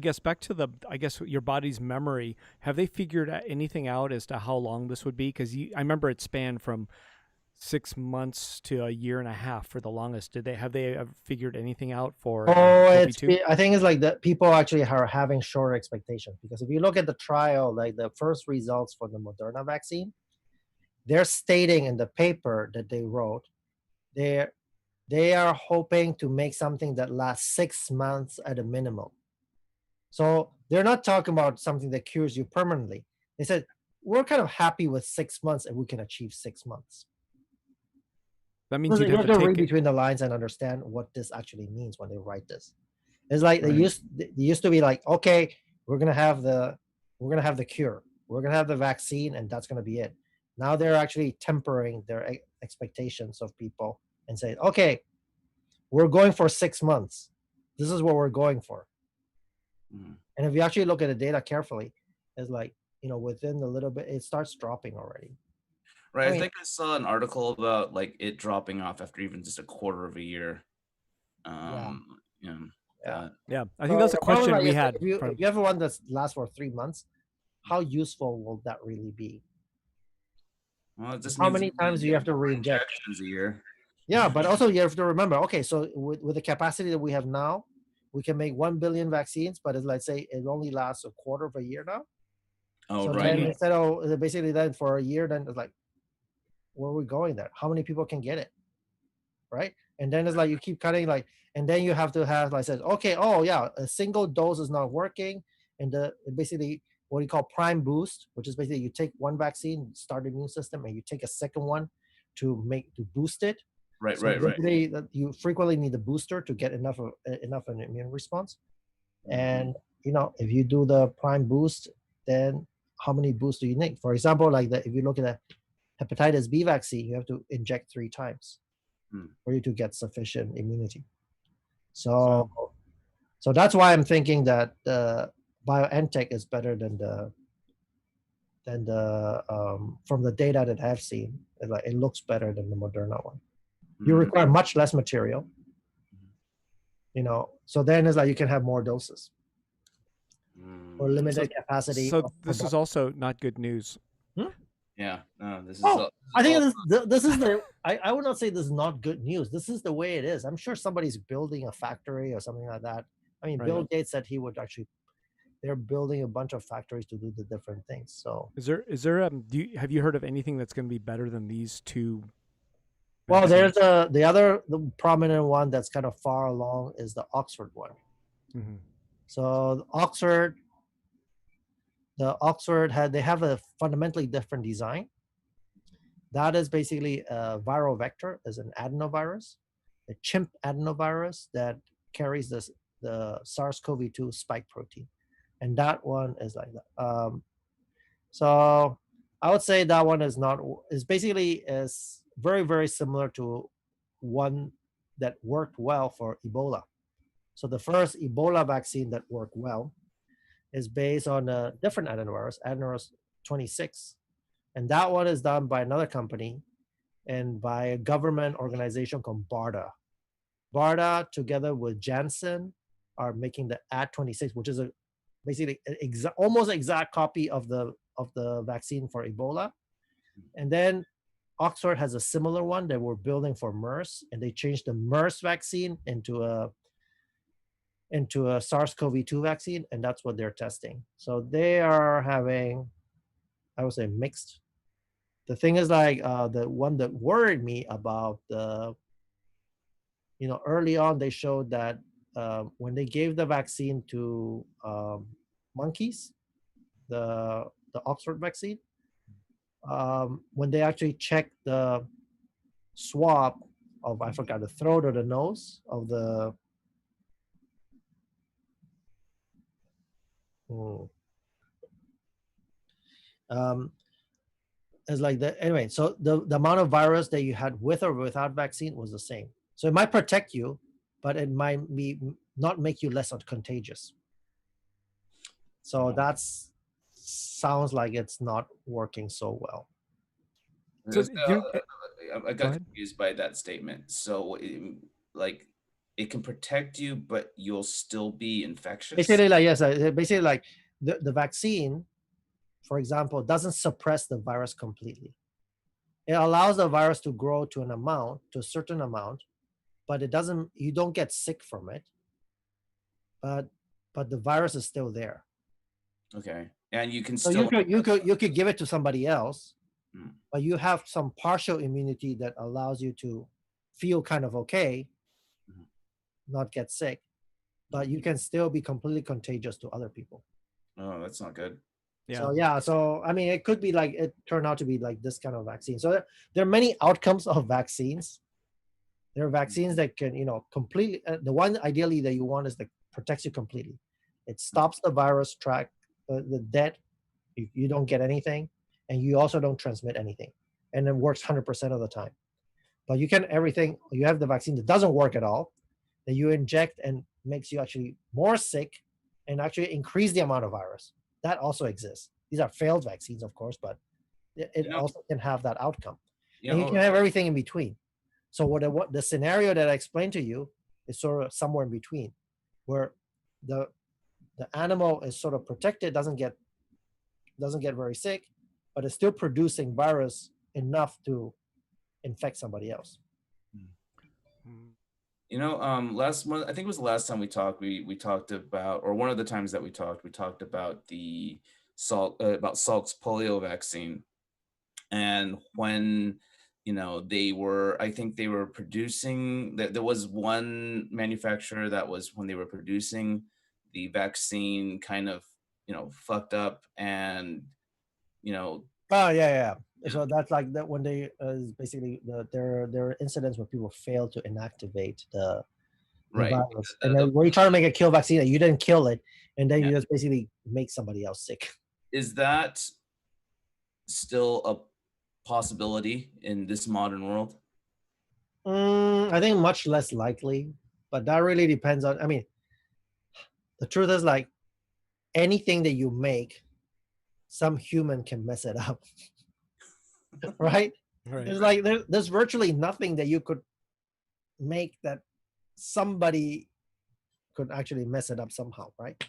guess your body's memory. Have they figured anything out as to how long this would be? Because I remember it spanned from 6 months to a year and a half for the longest. Have they figured anything out for? I think it's like that people actually are having shorter expectations, because if you look at the trial, like the first results for the Moderna vaccine, they're stating in the paper that they wrote, they are hoping to make something that lasts 6 months at a minimum. So they're not talking about something that cures you permanently. They said, we're kind of happy with 6 months if we can achieve 6 months. That means you have to read between the lines and understand what this actually means when they write this. It's like they used to be like, okay, we're gonna have the cure, we're gonna have the vaccine, and that's gonna be it. Now they're actually tempering their expectations of people and say, okay, we're going for 6 months. This is what we're going for. And if you actually look at the data carefully, it's like, within a little bit, it starts dropping already. Right. I think I saw an article about like it dropping off after even just a quarter of a year. I think that's a question we had. If you have one that lasts for 3 months, how useful will that really be? Well, how many times do you have to re-inject? A year. Yeah, but also you have to remember, okay, so with the capacity that we have now, we can make 1 billion vaccines, but let's say it only lasts a quarter of a year now. Oh, so right. Then instead of basically then for a year, then it's like, where are we going there? How many people can get it? Right? And then it's like you keep cutting, like, and then you have to have, like I said, okay, oh yeah, a single dose is not working. And basically what you call prime boost, which is basically you take one vaccine, start the immune system, and you take a second one to boost it. Right. You frequently need a booster to get enough an immune response. And if you do the prime boost, then how many boosts do you need? For example, like if you look at the hepatitis B vaccine, you have to inject 3 times for you to get sufficient immunity. So that's why I'm thinking that BioNTech is better than the from the data that I've seen. It looks better than the Moderna one. You require much less material, so then it's like you can have more doses or limited capacity. So this is also not good news. Yeah, no, this is. I think this is the. I would not say this is not good news. This is the way it is. I'm sure somebody's building a factory or something like that. I mean, Bill Gates said he would actually. They're building a bunch of factories to do the different things. So is there have you heard of anything that's going to be better than these 2? Well, there's the prominent one that's kind of far along is the Oxford one. So the Oxford they have a fundamentally different design. That is basically a viral vector, is an adenovirus, a chimp adenovirus that carries the SARS-CoV-2 spike protein, and that one is like that. So I would say that one is very, very similar to one that worked well for Ebola. So the first Ebola vaccine that worked well is based on a different adenovirus 26. And that one is done by another company and by a government organization called BARDA. BARDA, together with Janssen, are making the Ad26, which is basically almost exact copy of the vaccine for Ebola. And then Oxford has a similar one that we're building for MERS, and they changed the MERS vaccine into a SARS-CoV-2 vaccine, and that's what they're testing. So they are having, I would say, mixed. The thing is, like, the one that worried me about early on, they showed that when they gave the vaccine to monkeys, the Oxford vaccine, when they actually checked the swab of, I forgot, the throat or the nose of the it's like anyway, so the amount of virus that you had with or without vaccine was the same. So it might protect you, but it might not make you less contagious. So that's sounds like it's not working so well. So I got confused by that statement. So it can protect you, but you'll still be infectious. Basically, like, yes, basically like the vaccine, for example, doesn't suppress the virus completely. It allows the virus to grow to a certain amount, but you don't get sick from it. But the virus is still there. Okay. And you can you could give it to somebody else, but you have some partial immunity that allows you to feel kind of okay, not get sick, but you can still be completely contagious to other people. Oh, that's not good. Yeah. So I mean, it could be like it turned out to be like this kind of vaccine. So there are many outcomes of vaccines. There are vaccines that can, completely. The one ideally that you want is that protects you completely. It stops the virus track, the dead. You don't get anything, and you also don't transmit anything, and it works 100% of the time. But you have the vaccine that doesn't work at all, that you inject and makes you actually more sick, and actually increase the amount of virus. That also exists. These are failed vaccines, of course, but it also can have that outcome. And you can have everything in between. So what the scenario that I explained to you is sort of somewhere in between, where the animal is sort of protected, doesn't get very sick, but is still producing virus enough to infect somebody else. Last month, I think it was the last time we talked, we talked about, or one of the times that we talked about the Salk's polio vaccine. And when, I think they were producing, there was one manufacturer that was, when they were producing the vaccine, kind of, fucked up and, Oh, yeah. So that's like that when they basically there are incidents where people fail to inactivate the virus, and then when you try to make a kill vaccine, you didn't kill it, and then you just basically make somebody else sick. is that still a possibility in this modern world? I think much less likely, but that really depends on. I mean, the truth is like anything that you make, some human can mess it up, right? Right. There's like there's virtually nothing that you could make that somebody could actually mess it up somehow, right?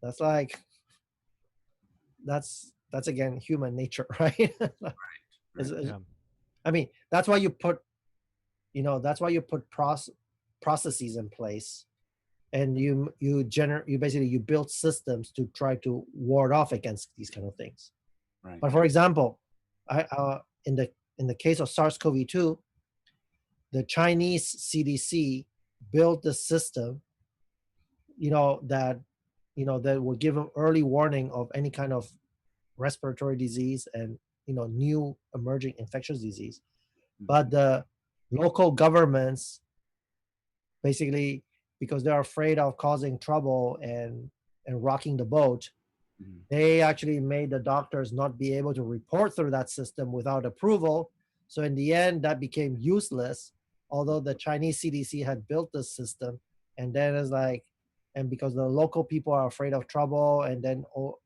That's like that's again human nature, right? Yeah. I mean, that's why you put processes in place, and you basically you build systems to try to ward off against these kind of things. Right. But for example, in the case of SARS-CoV-2, the Chinese CDC built the system, that will give them early warning of any kind of respiratory disease and new emerging infectious disease. But the local governments, basically, because they're afraid of causing trouble and rocking the boat, they actually made the doctors not be able to report through that system without approval. So in the end, that became useless, although the Chinese CDC had built the system. And then it's like, and because the local people are afraid of trouble, and then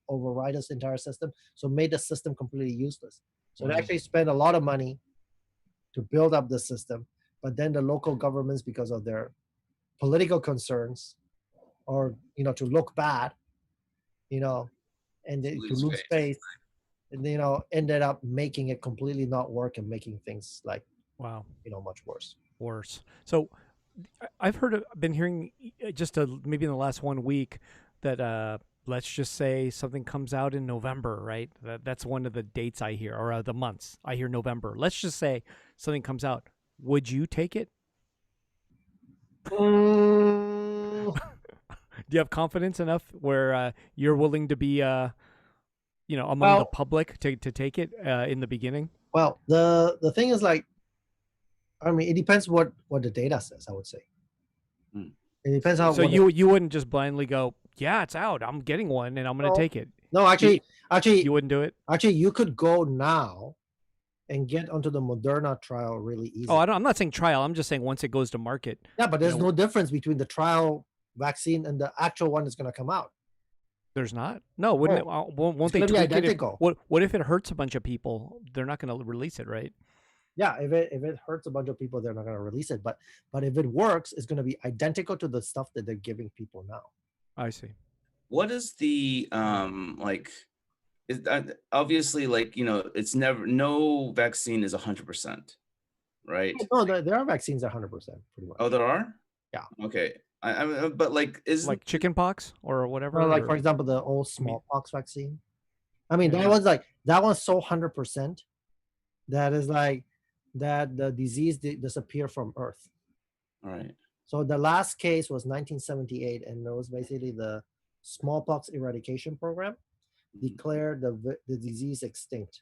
override this entire system, so made the system completely useless. So they actually spent a lot of money to build up the system, but then the local governments, because of their political concerns, or to look bad, and to lose face, and ended up making it completely not work and making things like Wow. much worse. So I've been hearing just maybe in the last 1 week that let's just say something comes out in November, right? That's one of the dates I hear, or the months I hear November. Let's just say something comes out. Would you take it? Do you have confidence enough where you're willing to be, among the public to take it in the beginning? Well, the thing is, like, I mean, it depends what the data says, I would say. It depends how. So you wouldn't just blindly go, yeah, it's out, I'm getting one and I'm going to take it. No, actually, you wouldn't do it. Actually, you could go now and get onto the Moderna trial really easy. Oh, I'm not saying trial. I'm just saying once it goes to market. Yeah, but there's no difference between the trial vaccine and the actual one that's going to come out. There's not? No, wouldn't it? Won't they tweak identical? It? What if it hurts a bunch of people? They're not going to release it, right? Yeah, if it hurts a bunch of people, they're not going to release it. But if it works, it's going to be identical to the stuff that they're giving people now. I see. What is the obviously, like, it's never, no vaccine is 100%, right? No, there are vaccines 100%, pretty much. Oh, there are? Yeah. Okay. I but like, is like chickenpox or whatever? Or like, for example, the old smallpox vaccine. I mean, that one's so 100% that is like that the disease disappear from Earth. All right. So the last case was 1978, and it was basically the smallpox eradication program declared the disease extinct.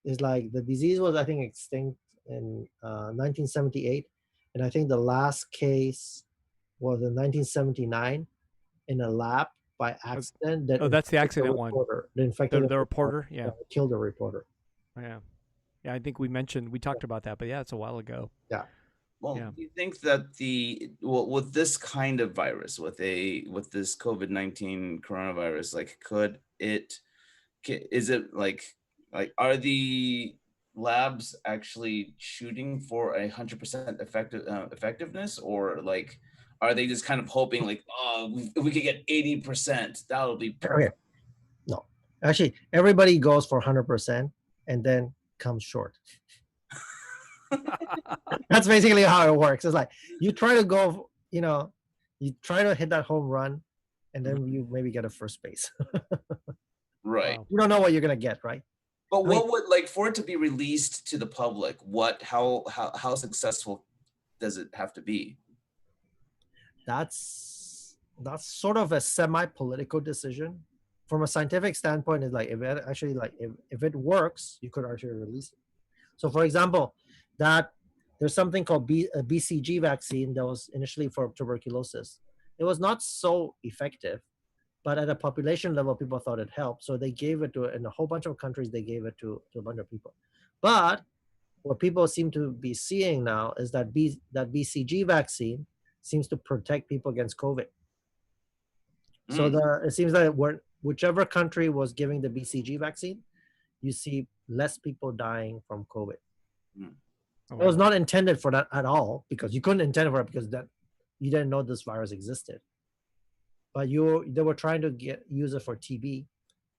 It's like the disease was, I think, extinct in 1978, and I think the last case was in 1979 in a lab by accident. That's the accident one. The infected the reporter, yeah, killed the reporter. Yeah, I think we talked about that, but yeah, it's a while ago. Yeah. Well, do you think that with this kind of virus, with this COVID-19 coronavirus, like, is it like are the labs actually shooting for 100% effectiveness, or like are they just kind of hoping like, oh, if we could get 80%, that'll be perfect? Okay. No, actually, everybody goes for 100% and then comes short. That's basically how it works. It's like you try to go, you try to hit that home run, and then you maybe get a first base. Right. You don't know what you're gonna get, right? But what would, like, for it to be released to the public, how successful does it have to be? That's sort of a semi-political decision. From a scientific standpoint, is like, if it actually, like, if it works, you could actually release it. So, for example, that there's something called a BCG vaccine that was initially for tuberculosis. It was not so effective, but at a population level, people thought it helped. So they gave it to, in a whole bunch of countries, they gave it to a bunch of people. But what people seem to be seeing now is that that BCG vaccine seems to protect people against COVID. So it seems that whichever country was giving the BCG vaccine, you see less people dying from COVID. Oh, It was wow. not intended for that at all, because you couldn't intend for it, because that you didn't know this virus existed. But they were trying to use it for TB,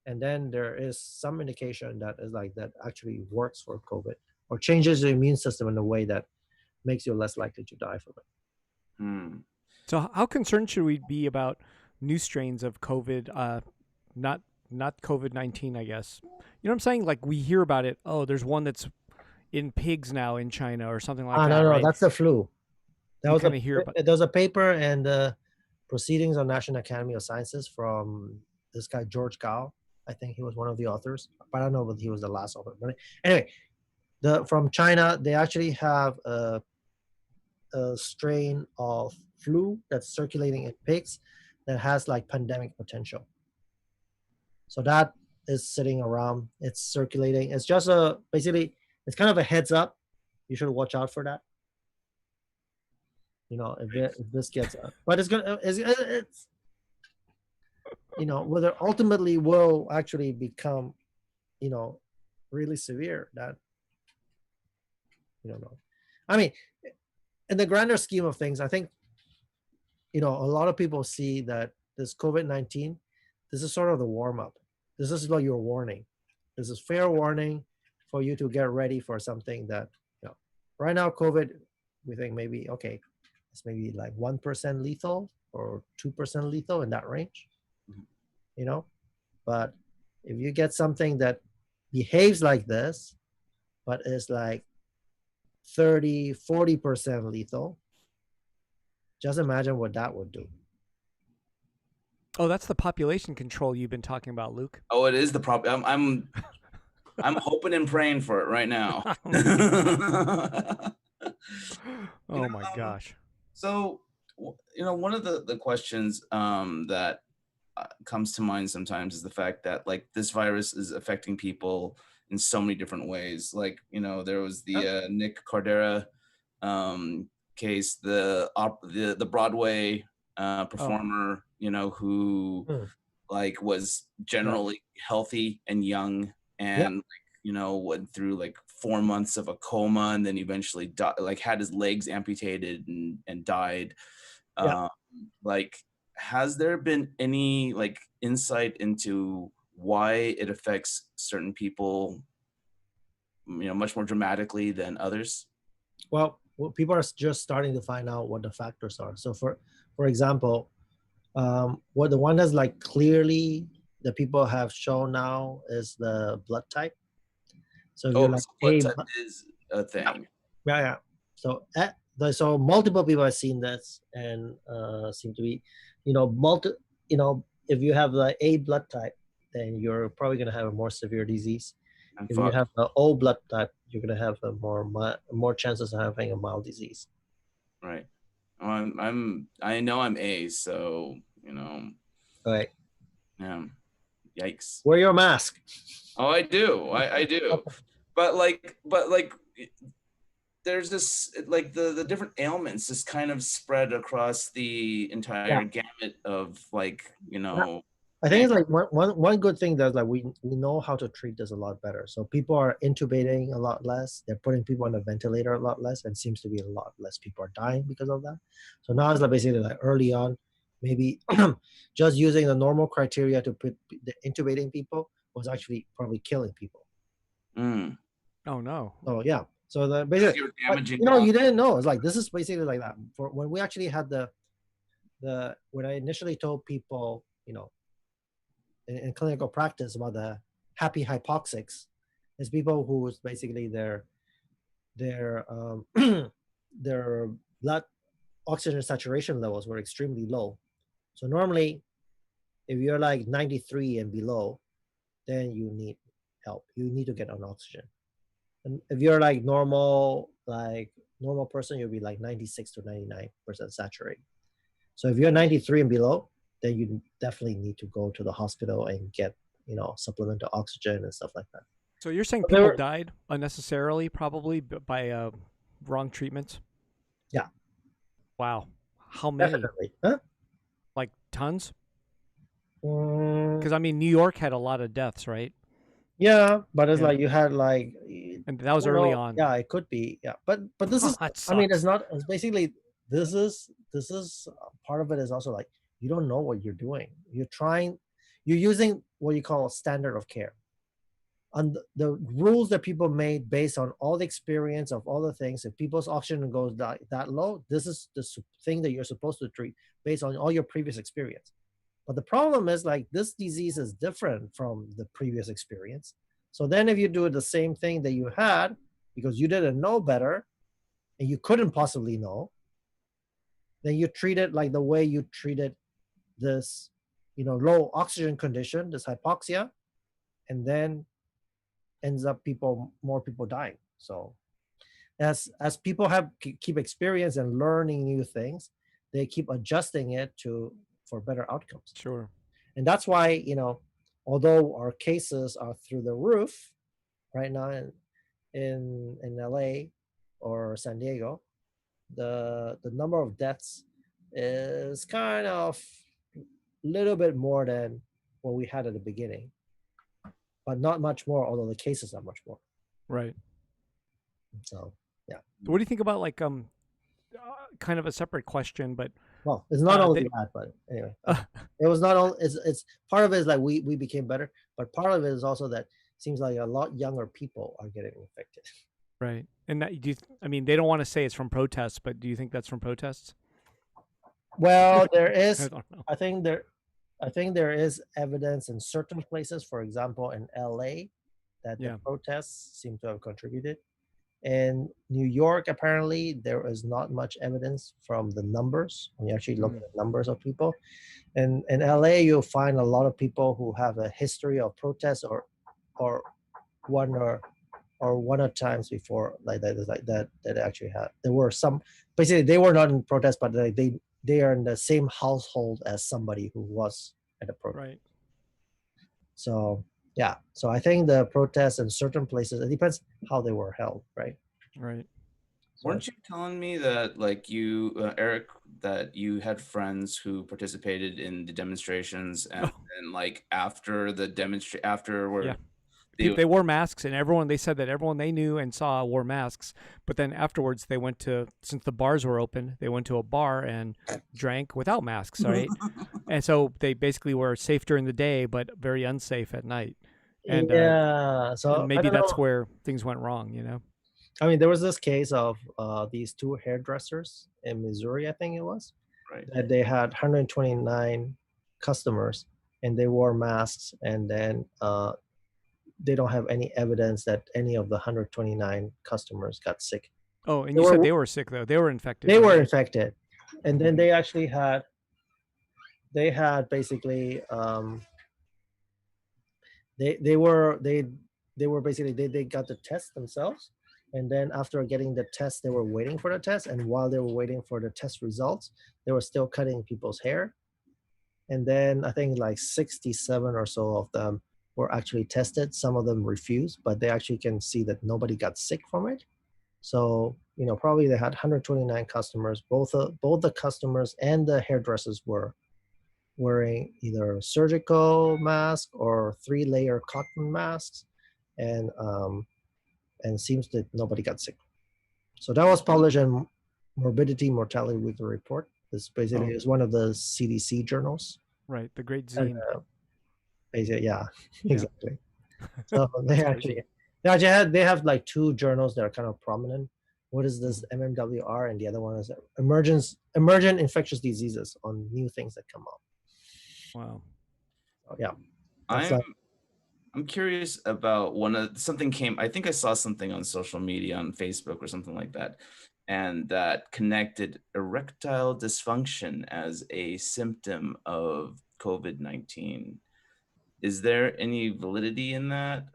and then there is some indication that is like that actually works for COVID, or changes the immune system in a way that makes you less likely to die from it. So how concerned should we be about new strains of COVID? Not COVID-19, I guess. You know what I'm saying? Like, we hear about it. Oh, there's one that's in pigs now in China or something like that. No, right? That's the flu. There was a paper in the Proceedings on National Academy of Sciences from this guy George Gao. I think he was one of the authors, but I don't know whether he was the last author. But anyway, from China, they actually have a strain of flu that's circulating in pigs that has like pandemic potential. So that is sitting around. It's circulating. It's just basically, it's kind of a heads up. You should watch out for that. You know, if this gets up, but it's you know, whether ultimately will actually become, you know, really severe, that you don't know. I mean, in the grander scheme of things, I think, you know, a lot of people see that this COVID-19, this is sort of the warm up. This is like your warning. This is fair warning for you to get ready for something that, you know, right now COVID, we think maybe, okay, it's maybe like 1% lethal or 2% lethal, in that range, you know. But if you get something that behaves like this, but is like 30-40% lethal, just imagine what that would do. Oh, that's the population control you've been talking about, Luke. Oh, it is the problem. I'm hoping and praying for it right now. Oh my gosh. So, you know, one of the questions that comes to mind sometimes is the fact that, like, this virus is affecting people in so many different ways. Like, you know, there was the Nick Cardera case, the Broadway performer, you know, who like was generally healthy and young, and like, you know, went through like 4 months of a coma, and then eventually like had his legs amputated and died. Like, has there been any like insight into why it affects certain people, you know, much more dramatically than others? Well, people are just starting to find out what the factors are. So for example, what the one that's like clearly the people have shown now is the blood type. So if you're like, blood type is a thing. Yeah. So so multiple people have seen this and seem to be, you know, if you have the A blood type, then you're probably going to have a more severe disease. If you have the O blood type, you're going to have a more chances of having a mild disease. Right. I know I'm A, so, you know. Right. Yeah. Yikes. Wear your mask. Oh, I do. I do. But like there's this, like, the different ailments just kind of spread across the entire gamut of, like, you know. I think it's like one good thing that, like, we know how to treat this a lot better. So people are intubating a lot less. They're putting people on a ventilator a lot less, and seems to be a lot less people are dying because of that. So now it's like basically like early on, maybe just using the normal criteria to put the intubating people was actually probably killing people. Oh no. So yeah. So the basically, you know, you didn't know. It's like, this is basically like that. For when we actually had when I initially told people, you know, in clinical practice about the happy hypoxics, is people who's basically their their blood oxygen saturation levels were extremely low. So normally, if you're like 93 and below, then you need help. You need to get on oxygen. And if you're like normal person, you'll be like 96 to 99% saturated. So if you're 93 and below, then you definitely need to go to the hospital and get, supplemental oxygen and stuff like that. So you're saying But there people were- died unnecessarily, probably by wrong treatments? Yeah. Wow. How many? Definitely. Huh? Like tons? Mm, Because I mean, New York had a lot of deaths, right? yeah, but it's Yeah. like you had And that was I don't early know. on. Yeah, it could be. Yeah, but this is. That I mean, it's sucks. not. It's basically this is part of it is also like you don't know what you're doing. You're using what you call a standard of care. And the rules that people made based on all the experience of all the things. If people's oxygen goes that low, this is the thing that you're supposed to treat based on all your previous experience. But the problem is like this disease is different from the previous experience. So then if you do the same thing that you had because you didn't know better and you couldn't possibly know, then you treat it like the way you treated this, low oxygen condition, this hypoxia, and then ends up more people dying. So as people keep experience and learning new things, they keep adjusting it for better outcomes. Sure. And that's why, although our cases are through the roof right now in LA or San Diego, the number of deaths is kind of a little bit more than what we had at the beginning, but not much more, although the cases are much more. Right. So yeah. What do you think about like kind of a separate question, but Well, it's not only that, but anyway, it was not only. It's part of it is like we became better, but part of it is also that it seems like a lot younger people are getting infected. right. And that I mean, they don't want to say it's from protests, but do you think that's from protests? Well, there I is. don't know. I think there is evidence in certain places, for example, in LA, that Yeah. the protests seem to have contributed. In New York, apparently, there is not much evidence from the numbers. When you actually look at the numbers of people, and in LA, you'll find a lot of people who have a history of protests or one or times before like that actually had. There were some basically they were not in protest, but they are in the same household as somebody who was at a protest. Right. So yeah, so I think the protests in certain places, it depends how they were held, right? Right. So, Weren't you telling me that, like you, Eric, that you had friends who participated in the demonstrations, and then, like after the Yeah. They wore masks, and they said that everyone they knew and saw wore masks. But then afterwards, they went since the bars were open, they went to a bar and drank without masks, right? And so they basically were safe during the day, but very unsafe at night. And yeah, so and maybe that's where things went wrong, I mean, there was this case of these two hairdressers in Missouri, I think it was, right. that they had 129 customers and they wore masks, and then they don't have any evidence that any of the 129 customers got sick. Oh, and you said they were sick though. They were infected. They right? were infected, and then they actually had basically they were basically they got the test themselves, and then after getting the test, they were waiting for the test, and while they were waiting for the test results, they were still cutting people's hair, and then I think like 67 or so of them were actually tested. Some of them refused, but they actually can see that nobody got sick from it. So probably they had 129 customers. Both the customers and the hairdressers were wearing either surgical mask or 3-layer cotton masks, and seems that nobody got sick. So that was published in Morbidity Mortality Weekly Report. This basically is one of the CDC journals. Right, the Great Zine. Basically, yeah, exactly. So they have like two journals that are kind of prominent. What is this MMWR, and the other one is Emergent Infectious Diseases, on new things that come up. Wow. So, yeah. I'm curious about I think I saw something on social media, on Facebook or something like that, and that connected erectile dysfunction as a symptom of COVID-19. Is there any validity in that?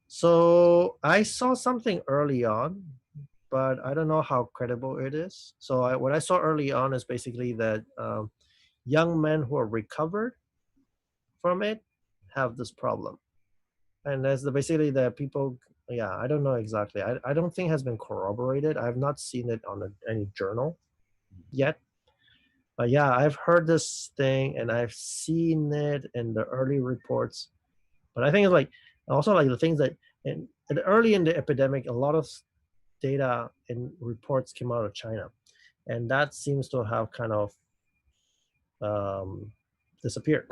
So I saw something early on but I don't know how credible it is. So what I saw early on is basically that young men who are recovered from it have this problem. And that's basically the people, yeah, I don't know exactly. I don't think has been corroborated. I have not seen it on any journal yet. But yeah, I've heard this thing and I've seen it in the early reports. But I think it's like, also like the things that, early in the epidemic, a lot of data and reports came out of China. And that seems to have kind of disappeared.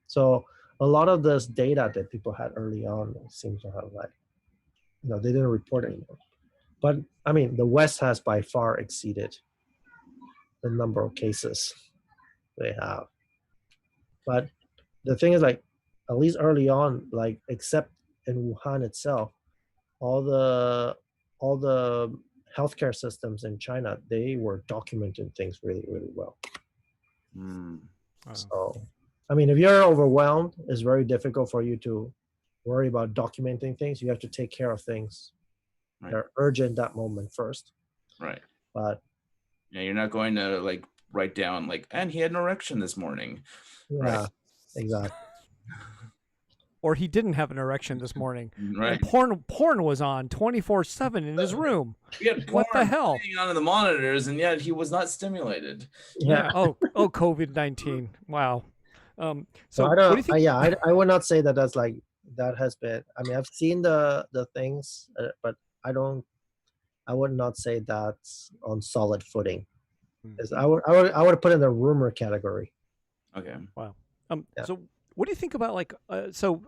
So a lot of this data that people had early on seems to have like, they didn't report anymore. But I mean, the West has by far exceeded the number of cases they have. But the thing is, like, at least early on, like, except in Wuhan itself, all the healthcare systems in China, they were documenting things really, really well. So, I mean, if you're overwhelmed, it's very difficult for you to worry about documenting things. You have to take care of things that are urgent that moment first. Right. But yeah, you're not going to like write down like, and he had an erection this morning. Yeah, right. Exactly. Or he didn't have an erection this morning. Right. And porn was on 24/7 in his room. We had What the hell? On the monitors, and yet he was not stimulated. Yeah. Oh, COVID-19. Wow. So I don't. What do you think? I would not say that that's like that has been. I mean, I've seen the things, but I would not say that's on solid footing. I would put it in the rumor category. Okay. Wow. So what do you think about like so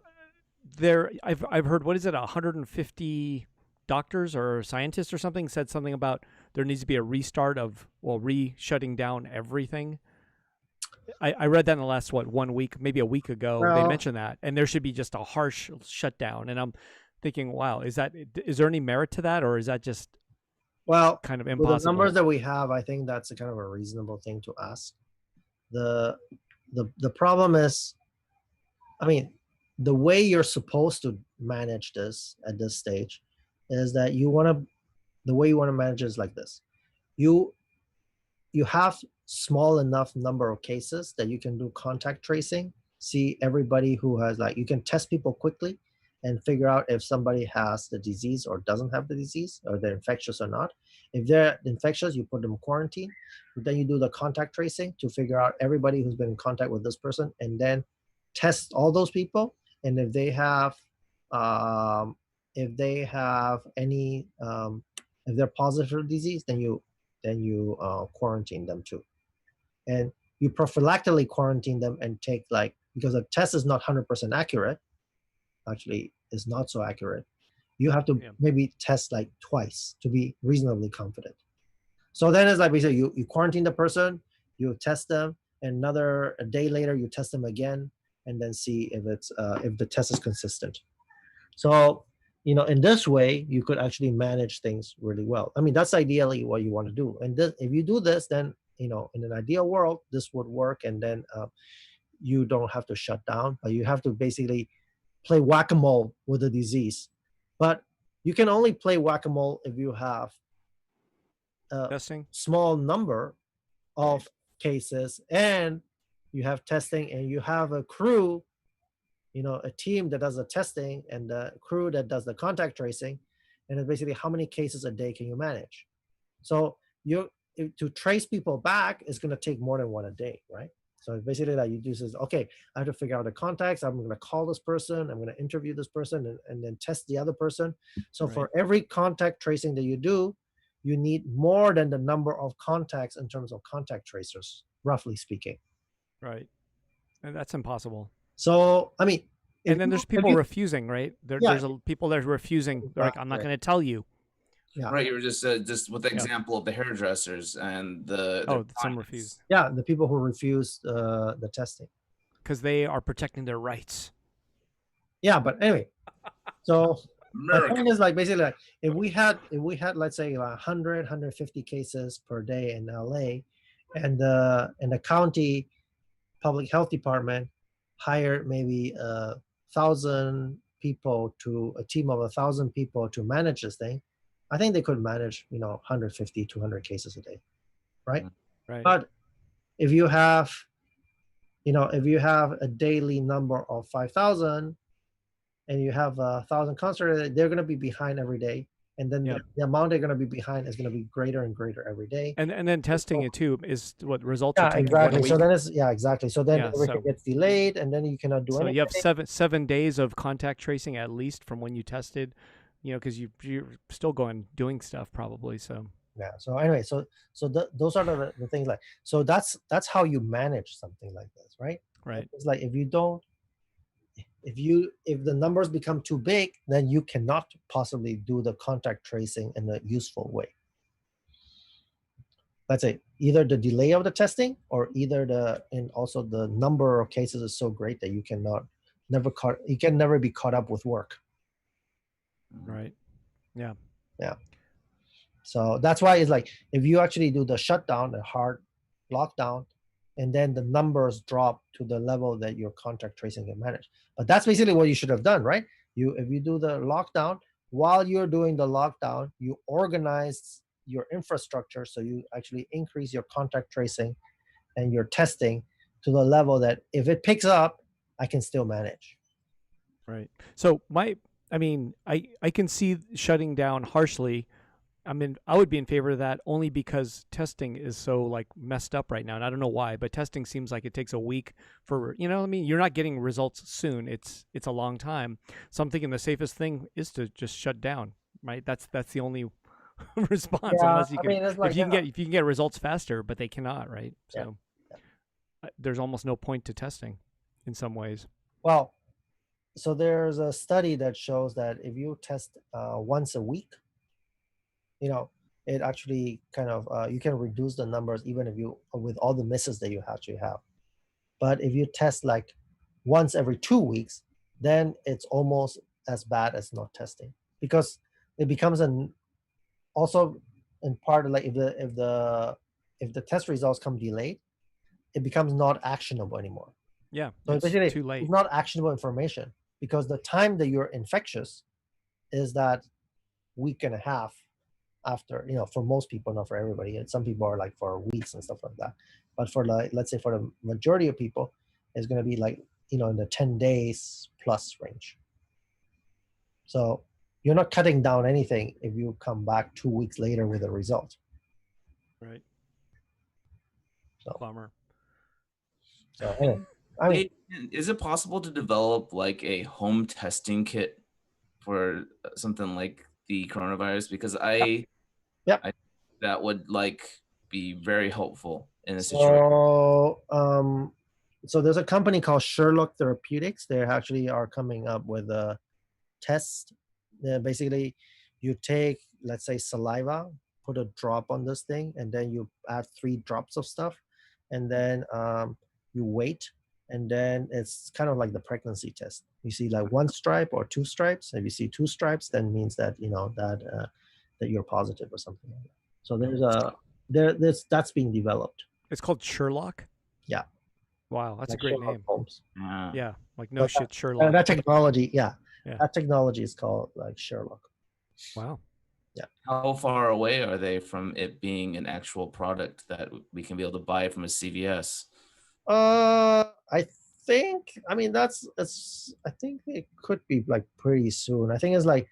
there I've heard, what is it, 150 doctors or scientists or something said something about there needs to be a restart of shutting down everything. I read that in the last 1 week, maybe a week ago. They mentioned that, and there should be just a harsh shutdown. And I'm thinking, wow, is there any merit to that, or is that just kind of impossible? With the numbers that we have, I think that's a kind of a reasonable thing to ask. The problem is, I mean, the way you're supposed to manage this at this stage is that the way you want to manage it is like this. You have small enough number of cases that you can do contact tracing, see everybody who has, like, you can test people quickly and figure out if somebody has the disease or doesn't have the disease, or they're infectious or not. If they're infectious, you put them in quarantine. Then you do the contact tracing to figure out everybody who's been in contact with this person, and then test all those people. And if they have any if they're positive for disease, then you quarantine them too. And you prophylactically quarantine them and take, like, because a test is not 100% accurate, actually is not so accurate, you have to maybe test like twice to be reasonably confident. So then it's like, basically you quarantine the person, you test them, and a day later you test them again, and then see if it's if the test is consistent. So, in this way you could actually manage things really well. I mean, that's ideally what you want to do. And if you do this, then in an ideal world this would work, and then you don't have to shut down, but you have to basically play whack-a-mole with the disease. But you can only play whack-a-mole if you have a small number of cases, and you have testing, and you have a crew, a team that does the testing and the crew that does the contact tracing. And it's basically, how many cases a day can you manage? So to trace people back is going to take more than one a day, right? So basically that you do is, okay, I have to figure out the contacts. I'm going to call this person. I'm going to interview this person, and then test the other person. So for every contact tracing that you do, you need more than the number of contacts in terms of contact tracers, roughly speaking. Right. And that's impossible. So, I mean. And then there's people refusing, right? There's people that are refusing. They're like, I'm not going to tell you. Yeah. Right, you were just with the example of the hairdressers and some refuse. Yeah, the people who refuse the testing because they are protecting their rights. Yeah, but anyway, so the point is, like, basically, like, if we had let's say 100, 150 cases per day in LA, and the county public health department hired maybe 1,000 people, to a team of 1,000 people to manage this thing, I think they could manage, 150, 200 cases a day, right? Right. But if you have, if you have a daily number of 5,000 and you have 1,000 concentrated, they're going to be behind every day. And then Yeah. the amount they're going to be behind is going to be greater and greater every day. And then testing it too is what results are Yeah, taking exactly. 1 week. So then exactly. So then Yeah, everything so- gets delayed, and then you cannot do So anything. you have 7 days of contact tracing at least from when you tested, because you're still doing stuff probably. So Yeah. So anyway, so those are the things like, so that's how you manage something like this, right? right. It's like if the numbers become too big, then you cannot possibly do the contact tracing in a useful way. Let's say either the delay of the testing or and also the number of cases is so great that you can never be caught up with work. Right. Yeah. Yeah. So that's why it's like, if you actually do the shutdown, the hard lockdown, and then the numbers drop to the level that your contact tracing can manage. But that's basically what you should have done, right? If you do the lockdown, while you're doing the lockdown, you organize your infrastructure so you actually increase your contact tracing and your testing to the level that if it picks up, I can still manage. Right. So I can see shutting down harshly. I would be in favor of that only because testing is so like messed up right now, and I don't know why, but testing seems like it takes a week for you're not getting results soon. It's a long time. So I'm thinking the safest thing is to just shut down, right? That's the only response, Yeah, unless you can it's like, if you can get results faster, but they cannot, right? So there's almost no point to testing in some ways. well, so there's a study that shows that if you test once a week, it actually kind of you can reduce the numbers even if you with all the misses that you actually have. But if you test like once every 2 weeks, then it's almost as bad as not testing, because it becomes also in part like if the test results come delayed, it becomes not actionable anymore. Yeah, So it's basically, too late. it's not actionable information, because the time that you're infectious is that week and a half after, for most people, not for everybody. And some people are like for weeks and stuff like that. But for let's say for the majority of people, it's going to be like, in the 10 days plus range. So you're not cutting down anything if you come back 2 weeks later with a result. Right. So Bummer. So anyway, I mean, is it possible to develop like a home testing kit for something like the coronavirus? Because Yep. that would like be very helpful in a situation. So there's a company called Sherlock Therapeutics. They actually are coming up with a test. Basically, you take, let's say, saliva, put a drop on this thing, and then you add 3 drops of stuff, and then you wait, and then it's kind of like the pregnancy test. You see like 1 stripe or 2 stripes. If you see 2 stripes, then means that that you're positive or something like that. So that's being developed. It's called Sherlock. Yeah. Wow, that's Like a great Sherlock name. Holmes. Yeah, like no shit, That Sherlock. technology, yeah. Yeah. That technology is called like Sherlock. Wow. Yeah. How far away are they from it being an actual product that we can be able to buy from a CVS? I think, I mean, I think it could be like pretty soon. I think it's like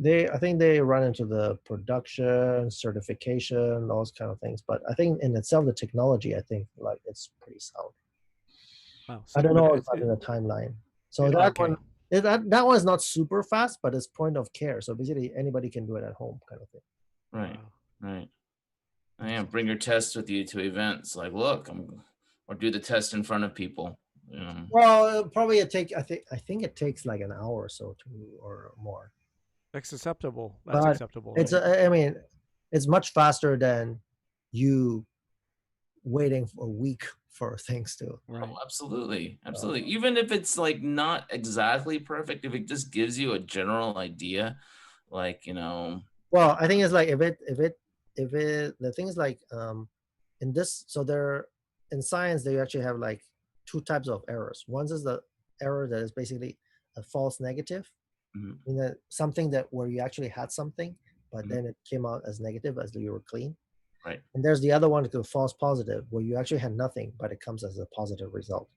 I think they run into the production, certification, those kind of things. But I think in itself, the technology, I think like it's pretty sound. Wow. I don't know about the timeline. So that one, that one is not super fast, but it's point of care. So basically, anybody can do it at home, kind of thing. Right. Wow. Right. Yeah. Bring your test with you to events. Like, look, or do the test in front of people. Well, probably I think it takes like an hour or so or more. That's acceptable. It's I mean, it's much faster than you waiting for a week for things to. Right. Oh, absolutely. Even if it's like not exactly perfect, if it just gives you a general idea, like Well, I think it's like if it the thing is like in this, so in science they actually have like 2 types of errors. One is the error that is basically a false negative, Mhm. something that where you actually had something but then it came out as negative as you were clean. Right. And there's the other one, the false positive, where you actually had nothing, but it comes as a positive result.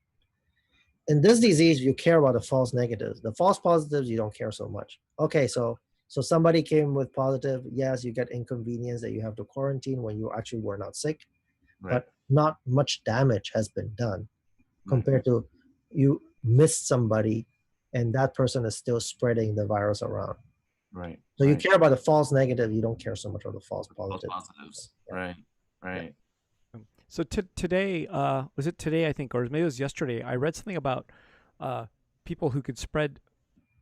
In this disease, you care about the false negatives. The false positives, you don't care so much. Okay, so somebody came with positive. Yes, you get inconvenience that you have to quarantine when you actually were not sick, Right. but not much damage has been done compared to you missed somebody and that person is still spreading the virus around. Right. So you care about the false negative. You don't care so much about the false positive. Positives. Yeah. Right. Right. So today, was it today? I think, or maybe it was yesterday. I read something about people who could spread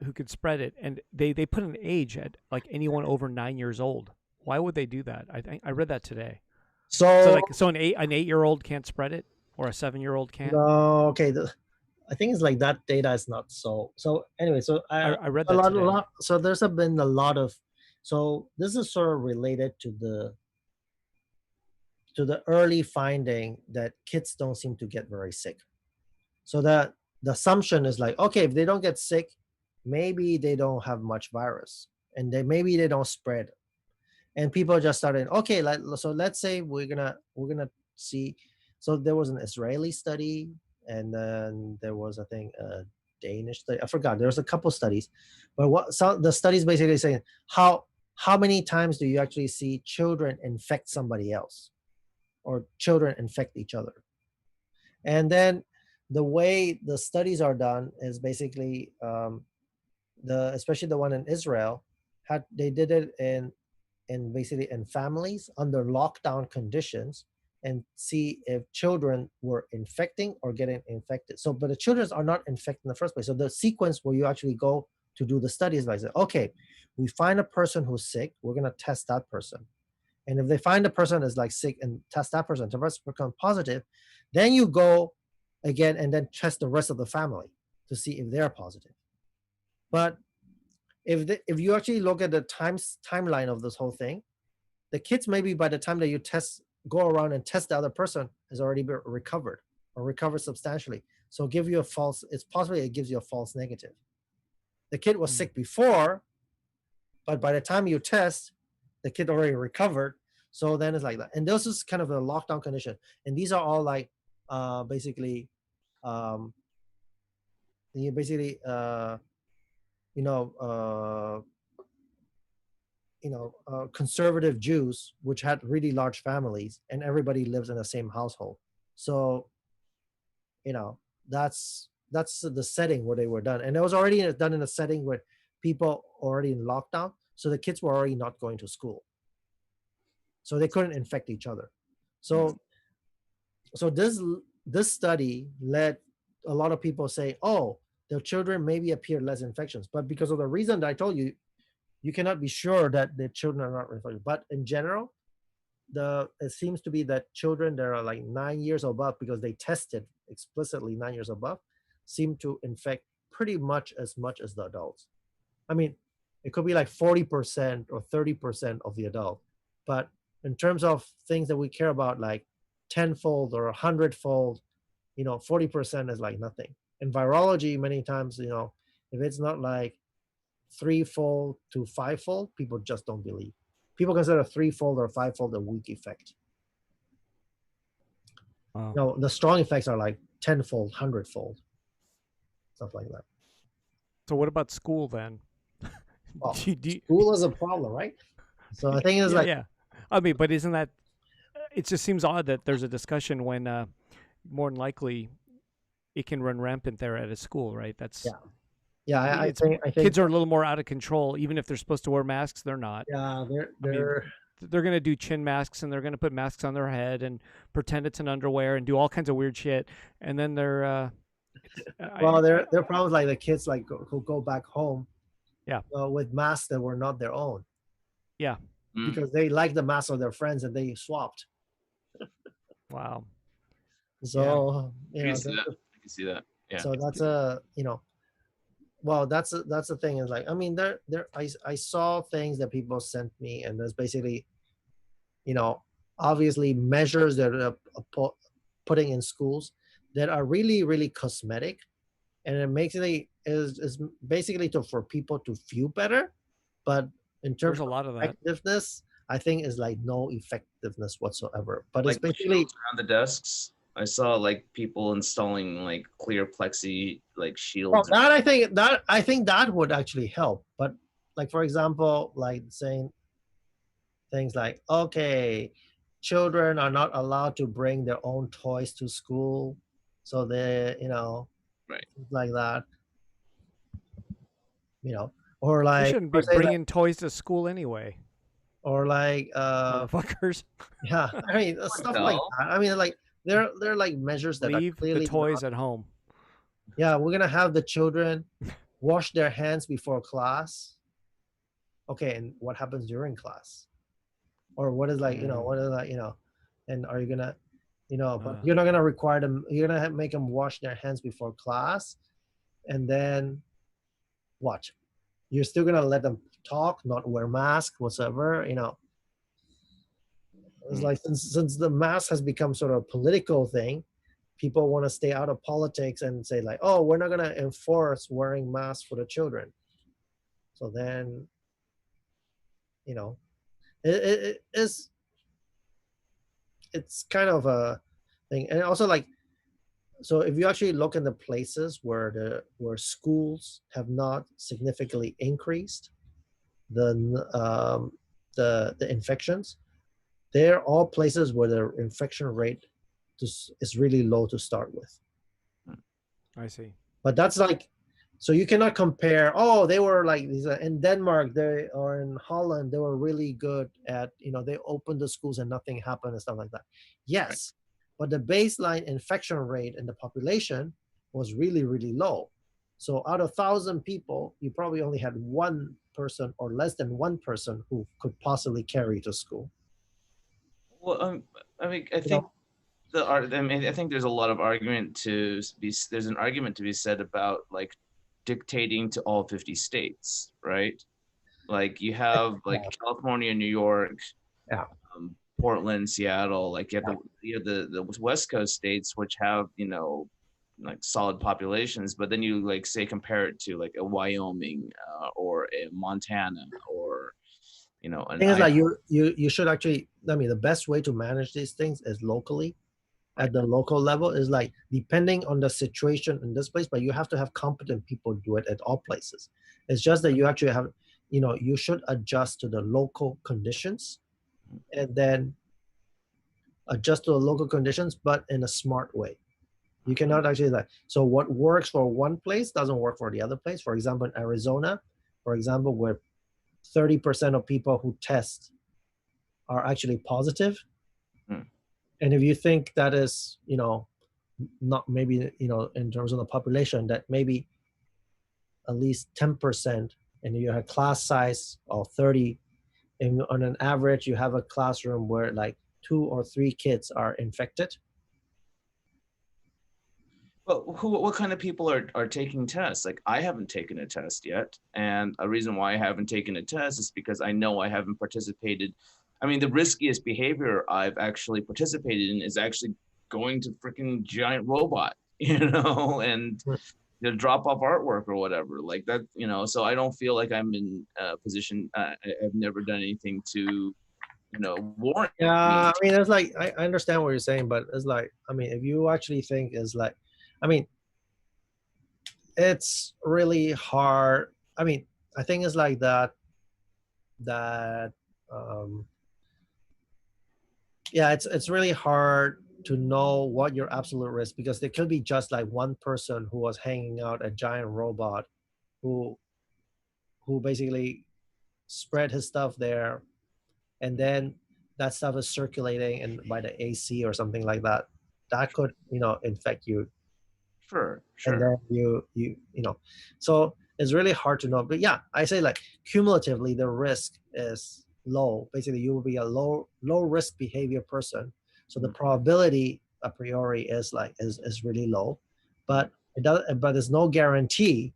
it, and they put an age at like anyone over 9 years old. Why would they do that? I read that today. So an 8-year-old can't spread it, or a 7-year-old can't. No, okay. I think it's like that data is not so. So anyway, so I read that today. So there's been a lot of. So this is sort of related to the early finding that kids don't seem to get very sick. So that the assumption is like, okay, if they don't get sick, maybe they don't have much virus, and maybe they don't spread. And people just started, okay, so let's say we're gonna see. So there was an Israeli study, and then there was, I think, a Danish study. I forgot. There was a couple studies, but the studies basically saying how many times do you actually see children infect somebody else, or children infect each other? And the way the studies are done is basically especially the one in Israel, they did it basically in families under lockdown conditions, and see if children were infecting or getting infected. So, but the children are not infected in the first place. So the sequence where you actually go to do the studies, like, okay, we find a person who's sick, we're going to test that person. And if they find a person is like sick and test that person, the person become positive, then you go again and then test the rest of the family to see if they're positive. But if you actually look at the timeline of this whole thing, the kids, maybe by the time that you go around and test the other person, has already been recovered or recovered substantially. So it's possibly it gives you a false negative. The kid was sick before, but by the time you test, the kid already recovered. So then it's like that. And this is kind of a lockdown condition. And these are all like basically conservative Jews, which had really large families, and everybody lives in the same household. So, that's the setting where they were done. And it was already done in a setting where people already in lockdown. So the kids were already not going to school. So they couldn't infect each other. So this study led a lot of people say, oh, the children maybe appeared less infections. But because of the reason that I told you, you cannot be sure that the children are not infected. But in general, it seems to be that children that are like 9 years above, because they tested explicitly 9 years above, seem to infect pretty much as the adults. I mean, it could be like 40% or 30% of the adult. But in terms of things that we care about, like tenfold or 100-fold, 40% is like nothing. In virology, many times, if it's not like 3-fold to 5-fold, people just don't believe. People consider 3-fold or 5-fold a weak effect. Wow. The strong effects are like 10-fold, 100-fold, stuff like that. So what about school then? Well, school is a problem, right? So I think it's yeah. I mean, but isn't that? It just seems odd that there's a discussion when more than likely it can run rampant there at a school, right? That's yeah. I think kids are a little more out of control. Even if they're supposed to wear masks, they're not. Yeah, they're going to do chin masks, and they're going to put masks on their head and pretend it's an underwear and do all kinds of weird shit. And then they're there are problems like the kids like who go back home, with masks that were not their own. Yeah, because they like the masks of their friends and they swapped. Wow. So I can see that. Yeah. So that's that's the thing is like, I mean, I saw things that people sent me, and there's basically, obviously measures that are putting in schools that are really, really cosmetic, and it makes it is basically for people to feel better, but in There's terms a of lot of that. effectiveness, I think is like no effectiveness whatsoever. But it's Like basically shields around the desks. I saw like people installing like clear plexi like well, shields. that I think that would actually help. But like for example, like saying things like, okay, children are not allowed to bring their own toys to school, so they, Right. things like that, or They like, shouldn't or be say like, bringing toys to school anyway, or like, motherfuckers. yeah, I mean, stuff like Tell. that. I mean, like, they're like measures that are Leave the clearly not. toys at home. Yeah, we're gonna have the children wash their hands before class. Okay, and what happens during class? Or what is like, what is like, and are you gonna, but you're not gonna require them, you're gonna make them wash their hands before class, and then watch. You're still gonna let them talk, not wear masks whatsoever. It's like since the mask has become sort of a political thing, people want to stay out of politics and say like, oh, we're not gonna enforce wearing masks for the children. So then, it is, it's kind of a thing. And also like, so if you actually look in the places where schools have not significantly increased the the infections, they're all places where the infection rate is really low to start with. I see. But that's like, so you cannot compare. Oh, they were like these in Denmark, they or in Holland, they were really good at, they opened the schools and nothing happened and stuff like that. Yes, but the baseline infection rate in the population was really, really low. So out of 1,000 people, you probably only had one person or less than one person who could possibly carry to school. Well, I mean, I You think know, I think there's a lot of argument to be. There's an argument to be said about like dictating to all 50 states, right? Like you have like yeah, California, New York, yeah, Portland, Seattle. Like yeah. you have the West Coast states, which have like solid populations, but then you like say compare it to like a Wyoming or a Montana or an Thing is Idaho. like you should actually, I mean, the best way to manage these things is locally. Right. At the local level is like depending on the situation in this place, but you have to have competent people do it at all places. It's just that you actually have, you should adjust to the local conditions and then adjust to the local conditions, but in a smart way. You cannot actually like, so what works for one place doesn't work for the other place. For example, in Arizona, for example, where 30% of people who test are actually positive. Hmm. And if you think that is, not maybe, in terms of the population, that maybe at least 10%, and you have class size of 30, and on an average, you have a classroom where like 2 or 3 kids are infected. But what kind of people are taking tests? Like I haven't taken a test yet, and a reason why I haven't taken a test is because I know I haven't participated. I mean, the riskiest behavior I've actually participated in is actually going to freaking giant robot, and drop off artwork or whatever like that, So I don't feel like I'm in a position. I've never done anything to, warrant Yeah, me. I mean, it's like, I understand what you're saying, but it's like, I mean, if you actually think is like, I mean, it's really hard. I mean, I think it's like that um yeah, it's really hard to know what your absolute risk, because there could be just like one person who was hanging out a giant robot who basically spread his stuff there, and then that stuff is circulating and by the AC or something like that, that could infect you, Sure, and sure. then so it's really hard to know. But yeah, I say like cumulatively the risk is low. Basically you will be a low risk behavior person, so the probability a priori is like is really low, but it does, but there's no guarantee,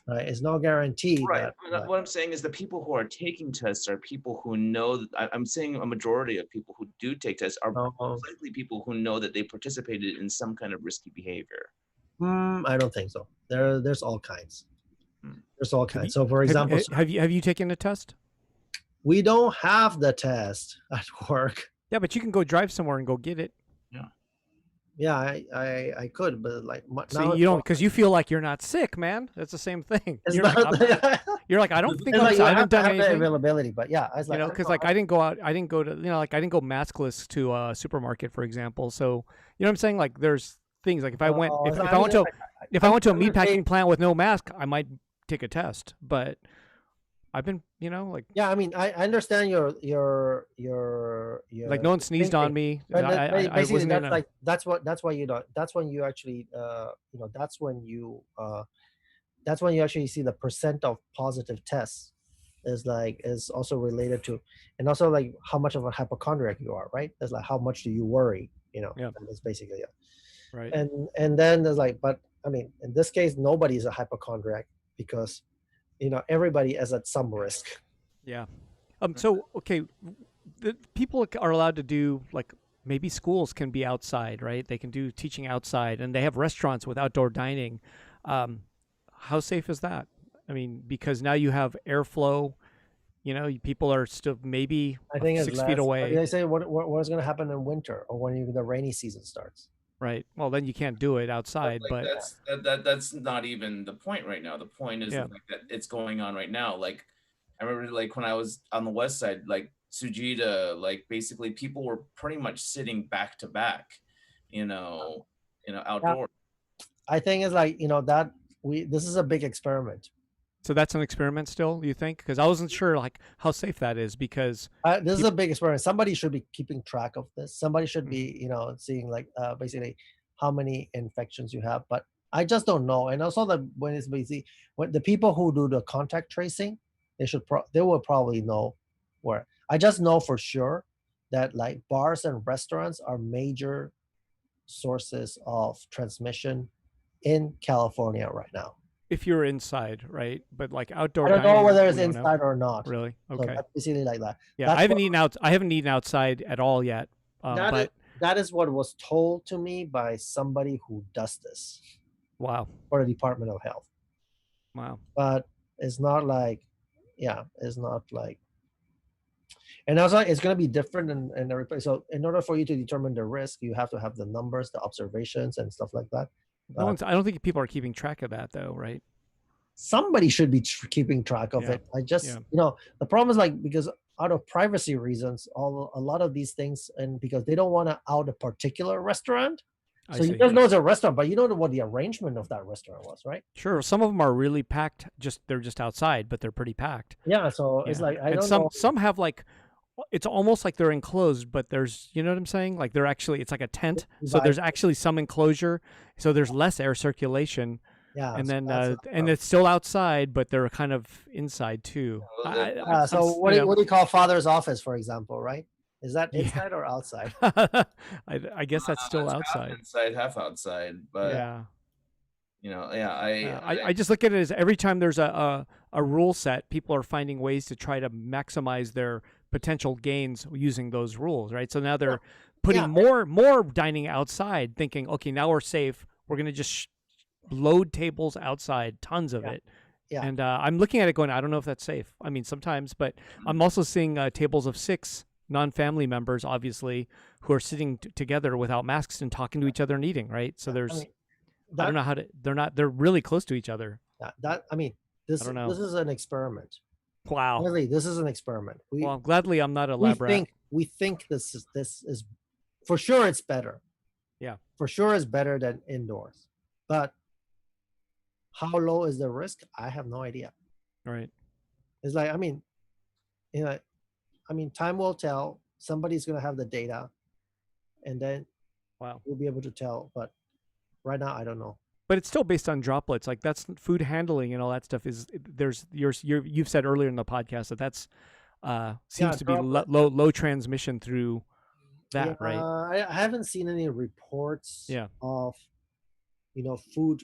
right? It's no guarantee Right. that What I'm saying is the people who are taking tests are people who know that I'm saying a majority of people who do take tests are likely people who know that they participated in some kind of risky behavior. I don't think so. There's all kinds. There's all kinds. So for example, have you taken a test? we don't have the test at work. Yeah, but you can go drive somewhere and go get it. Yeah, I could, but like So now you don't, because you feel like you're not sick, man. That's the same thing. it's You're, not, you're like, I don't think it's I'm like sick. you I have haven't to done have the anything. availability, but yeah, I was like, Because like I didn't go out, I didn't go to, like I didn't go maskless to a supermarket, for example. So you know what I'm saying? Like there's things like if I went, if I went to, if I went to a meatpacking plant with no mask, I might take a test. But I've been, like yeah, I mean, I understand your like no one sneezed on me. But I basically, wasn't that's in a, like that's why you don't. That's when you actually that's when you actually see the percent of positive tests is also related to, and also like how much of a hypochondriac you are, right? It's like how much do you worry, Yeah. That's basically it. right. And then there's like, but I mean, in this case, nobody's a hypochondriac because everybody is at some risk. Yeah. So okay, the people are allowed to do like maybe schools can be outside, right? They can do teaching outside, and they have restaurants with outdoor dining. How safe is that? I mean, because now you have airflow. People are still maybe I think 6 feet away. They say what is going to happen in winter or when the rainy season starts. Right. Well, then you can't do it outside. Like, but that's not even the point right now. The point is like that it's going on right now. Like I remember, like when I was on the west side, like Sujita, like basically people were pretty much sitting back to back, outdoors. I think it's like that this is a big experiment. So that's an experiment still, you think? Because I wasn't sure like how safe that is because this is a big experiment. Somebody should be keeping track of this. Somebody should be, seeing like basically how many infections you have. But I just don't know. And also when it's busy, when the people who do the contact tracing, they will probably know where. I just know for sure that like bars and restaurants are major sources of transmission in California right now. If you're inside, right? But like outdoor I don't dining, know whether it's inside or not. Really? So Okay. that's basically like that. Yeah, I haven't eaten outside at all yet. But that is what was told to me by somebody who does this. Wow. For the Department of Health. Wow. But it's not like, it's not like, and also it's going to be different in every place. So in order for you to determine the risk, you have to have the numbers, the observations, and stuff like that. I don't think people are keeping track of that though, right? Somebody should be keeping track of it. I just, the problem is like, because out of privacy reasons, a lot of these things, and because they don't want to out a particular restaurant. So you just know it's a restaurant, but you don't know what the arrangement of that restaurant was, right? Sure. Some of them are really packed. They're just outside, but they're pretty packed. Yeah. So it's like, I don't know. Some have like, it's almost like they're enclosed, but there's, you know what I'm saying? Like they're actually, it's like a tent. So there's actually some enclosure. So there's less air circulation. Yeah. And then, and it's still outside, but they're kind of inside too. So what do you call father's office, for example, right? Is that inside or outside? I guess that's still outside. Half inside, half outside. But I just look at it as every time there's a rule set, people are finding ways to try to maximize their potential gains using those rules, right? So now they're putting more dining outside, thinking, okay, now we're safe. We're gonna just load tables outside, tons of it. Yeah. And I'm looking at it going, I don't know if that's safe. I mean, sometimes, but I'm also seeing tables of 6 non-family members, obviously, who are sitting together without masks and talking to each other and eating, right? So there's, I don't know how to, they're really close to each other. This is an experiment. Wow. Really, this is an experiment. Well, gladly I'm not a lab rat. We think this is, for sure it's better. Yeah. For sure it's better than indoors. But how low is the risk? I have no idea. Right. It's like, time will tell. Somebody's going to have the data, and then we'll be able to tell. But right now, I don't know. But it's still based on droplets. Like that's food handling and all that stuff. You've said earlier in the podcast that's seems to be low transmission through that, right? I haven't seen any reports of food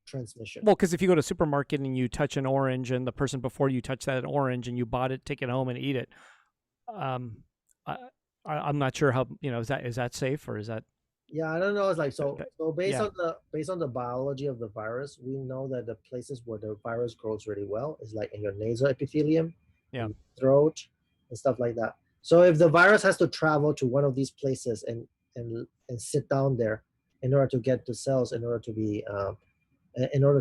transmission. Well, because if you go to a supermarket and you touch an orange and the person before you touched that orange and you bought it, take it home and eat it, I'm not sure how, is that safe or is that? Yeah, I don't know. It's like so. So based yeah. on the biology of the virus, we know that the places where the virus grows really well is like in your nasal epithelium, in Yeah. your throat, and stuff like that. So if the virus has to travel to one of these places and sit down there in order to get the cells, in order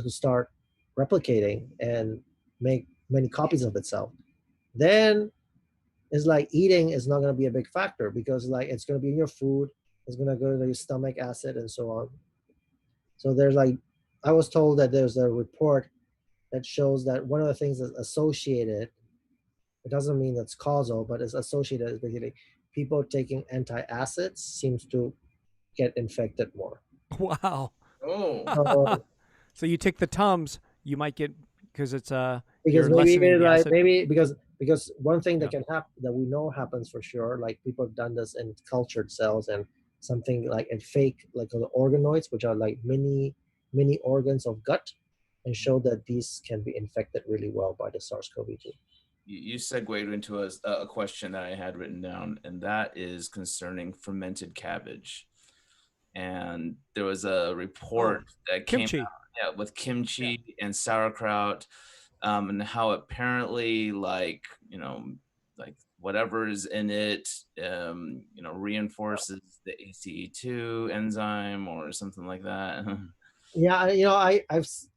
to start replicating and make many copies of itself, then it's like eating is not going to be a big factor because like it's going to be in your food, it's going to go to your stomach acid and so on. So there's like, I was told that there's a report that shows that one of the things that's associated, it doesn't mean it's causal, but it's associated is basically people taking antacids seems to get infected more. Wow. Oh, So So you take the Tums, you might get because it's because you're maybe lessening the acid. maybe because one thing Yeah. that can happen that we know happens for sure, like people have done this in cultured cells and something like in fake like the organoids, which are like mini organs of gut, and show that these can be infected really well by the SARS-CoV-2. you segued into a question that I had written down, and that is concerning fermented cabbage. And there was a report Oh, that came kimchi. out, yeah, with Yeah. kimchi and sauerkraut, and how apparently, like, like whatever is in it, reinforces the ACE2 enzyme or something like that. Yeah,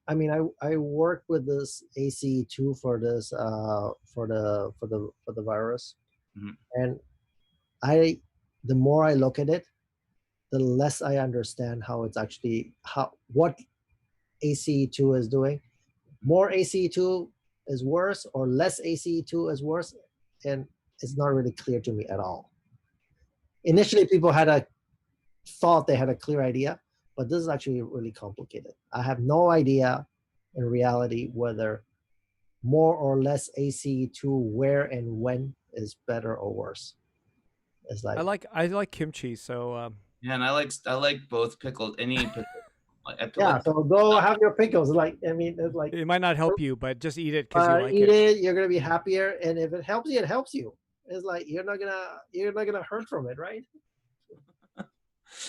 I mean I work with this ACE2 for this for the virus, Mhm. and I the more I look at it, the less I understand how it's actually how what ACE2 is doing. More ACE2 is worse, or less ACE2 is worse, and it's not really clear to me at all. Initially, people had a thought they had a clear idea, but this is actually really complicated. I have no idea in reality whether more or less ACE2 where and when is better or worse. It's like, I like kimchi, so Yeah, and I like both pickled any pickle. Like yeah, so go have your pickles. Like, I mean, it's like, it might not help you, but just eat it because you like eat it. it. You're gonna be happier, and if it helps you, it helps you. It's like you're not gonna hurt from it, right?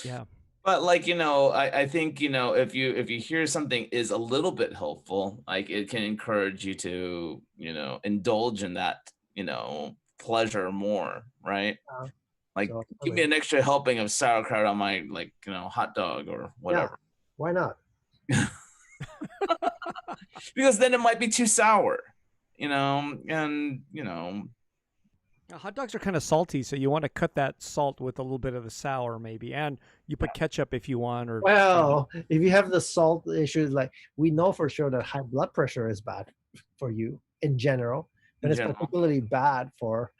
Yeah. But like, I think, if you hear something is a little bit helpful, like it can encourage you to, indulge in that, pleasure more, right? Like, So I give me mean, an extra helping of sauerkraut on my, like, hot dog or yeah, whatever. why not? Because then it might be too sour, and Hot dogs are kind of salty, so you want to cut that salt with a little bit of the sour, maybe, and you put ketchup if you want, or Well, if you have the salt issues, like we know for sure that high blood pressure is bad for you in general, in but it's general. particularly bad for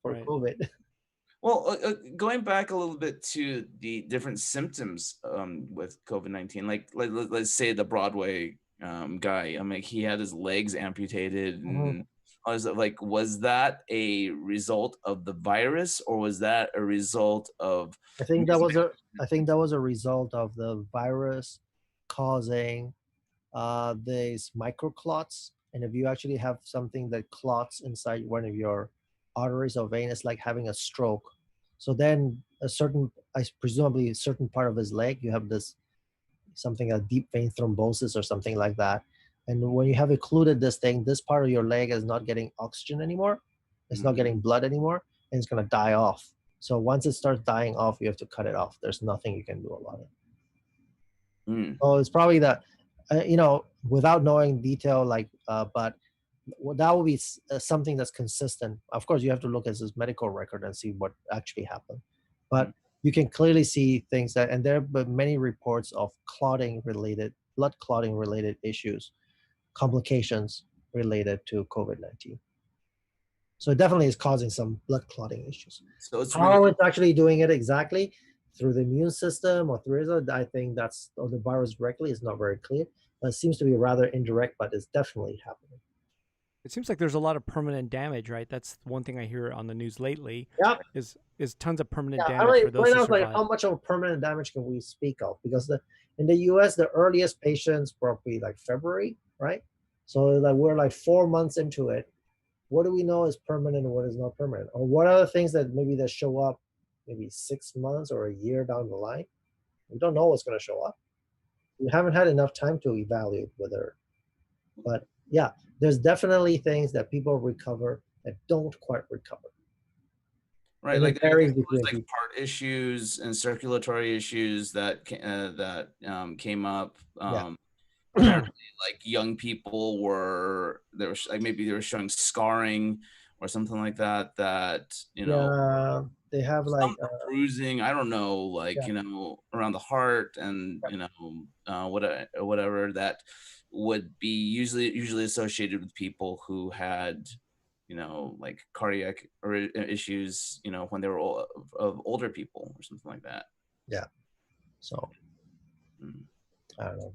right. COVID. Well, going back a little bit to the different symptoms with COVID-19, like let's say the Broadway guy. I mean, he had his legs amputated, Mhm. and was that a result of the virus, or was that a result of I think that was a mismanagement? I think that was a result of the virus causing these microclots. And if you actually have something that clots inside one of your arteries or vein, it's like having a stroke. So then presumably a certain part of his leg, you have this something a deep vein thrombosis or something like that. And when you have occluded this thing, this part of your leg is not getting oxygen anymore. It's not Mhm. getting blood anymore, and it's gonna die off. So once it starts dying off, you have to cut it off. There's nothing you can do about it. Mm. So it's probably that, without knowing detail, but that will be something that's consistent. Of course, you have to look at his medical record and see what actually happened. But Mm. you can clearly see things that, and there have been many reports of blood clotting related issues, complications related to COVID-19. So it definitely is causing some blood clotting issues. So it's How related. it's actually doing it exactly through the immune system or through I think or the virus directly is not very clear. But it seems to be rather indirect, but it's definitely happening. It seems like there's a lot of permanent damage, right? That's one thing I hear on the news lately. Yeah, Is tons of permanent yeah. I damage mean, for those right who now, it's like survive. how much of permanent damage can we speak of? Because in the U.S., the earliest patients probably like February, right? So like we're like 4 months into it. What do we know is permanent and what is not permanent? Or what are the things that maybe that show up maybe 6 months or a year down the line? We don't know what's going to show up. We haven't had enough time to evaluate whether, but yeah, there's definitely things that people recover that don't quite recover. Right, And like it varies there was between like people. part issues and circulatory issues that came up. Apparently, like young people like maybe they were showing scarring or something like that. That Yeah, they have like some bruising. I don't know, like yeah. around the heart and whatever that would be usually associated with people who had like cardiac or issues, when they were of older people or something like that. Yeah. So I don't know.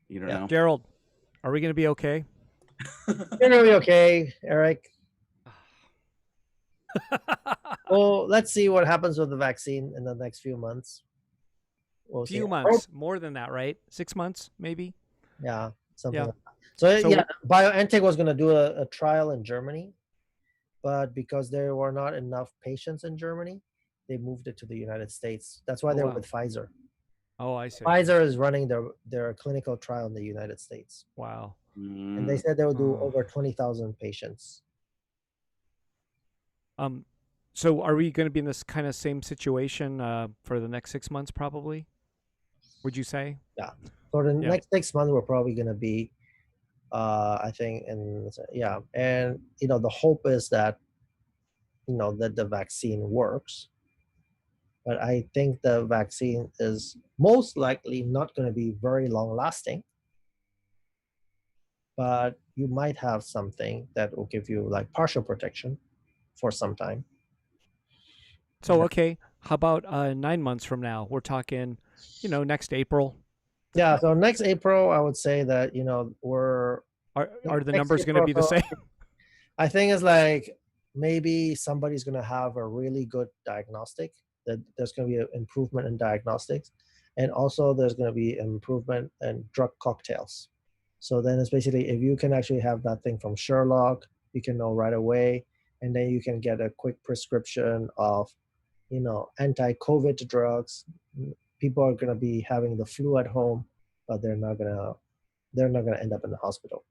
You don't know. Gerald, are we going to be okay? You're gonna be okay, Eric. Well, let's see what happens with the vaccine in the next few months. We'll see. Few months, more than that, right? 6 months, maybe. Yeah, something Yeah. like that. So So- yeah, BioNTech was going to do a trial in Germany, but because there were not enough patients in Germany, they moved it to the United States. That's why Oh, they're wow. with Pfizer. Oh, I see. Pfizer is running their clinical trial in the United States, Wow. and they said they will do Oh. over 20,000 patients. So are we going to be in this kind of same situation for the next 6 months, probably? Would you say? Yeah. For the Yeah. next 6 months, we're probably going to be, I think, and the hope is that, that the vaccine works. But I think the vaccine is most likely not going to be very long lasting. But you might have something that will give you like partial protection for some time. So, Yeah. okay, how about 9 months from now? We're talking, next April. Yeah. So next April, I would say that, we're. Are the next numbers going to April, be the so same? I think it's like maybe somebody's going to have a really good diagnostic, that there's going to be an improvement in diagnostics. And also there's going to be an improvement in drug cocktails. So then it's basically, if you can actually have that thing from Sherlock, you can know right away. And then you can get a quick prescription of, anti-COVID drugs. People are going to be having the flu at home, but they're not going to end up in the hospital.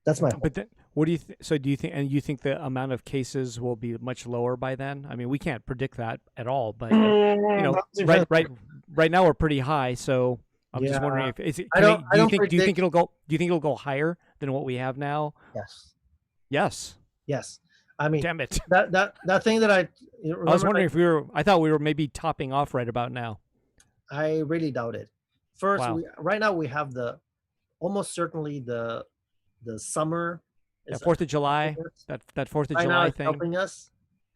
That's my hope. But then, what do you so do you think, and you think the amount of cases will be much lower by then? I mean, we can't predict that at all, but right now we're pretty high, so I'm just wondering if is it do you think it'll go higher than what we have now? Yes. I mean, damn it. That thing that I was wondering I thought we were maybe topping off right about now. I really doubt it. First, Wow. right now we have almost certainly the summer. That 4th of July, that 4th of right July now thing. Helping us.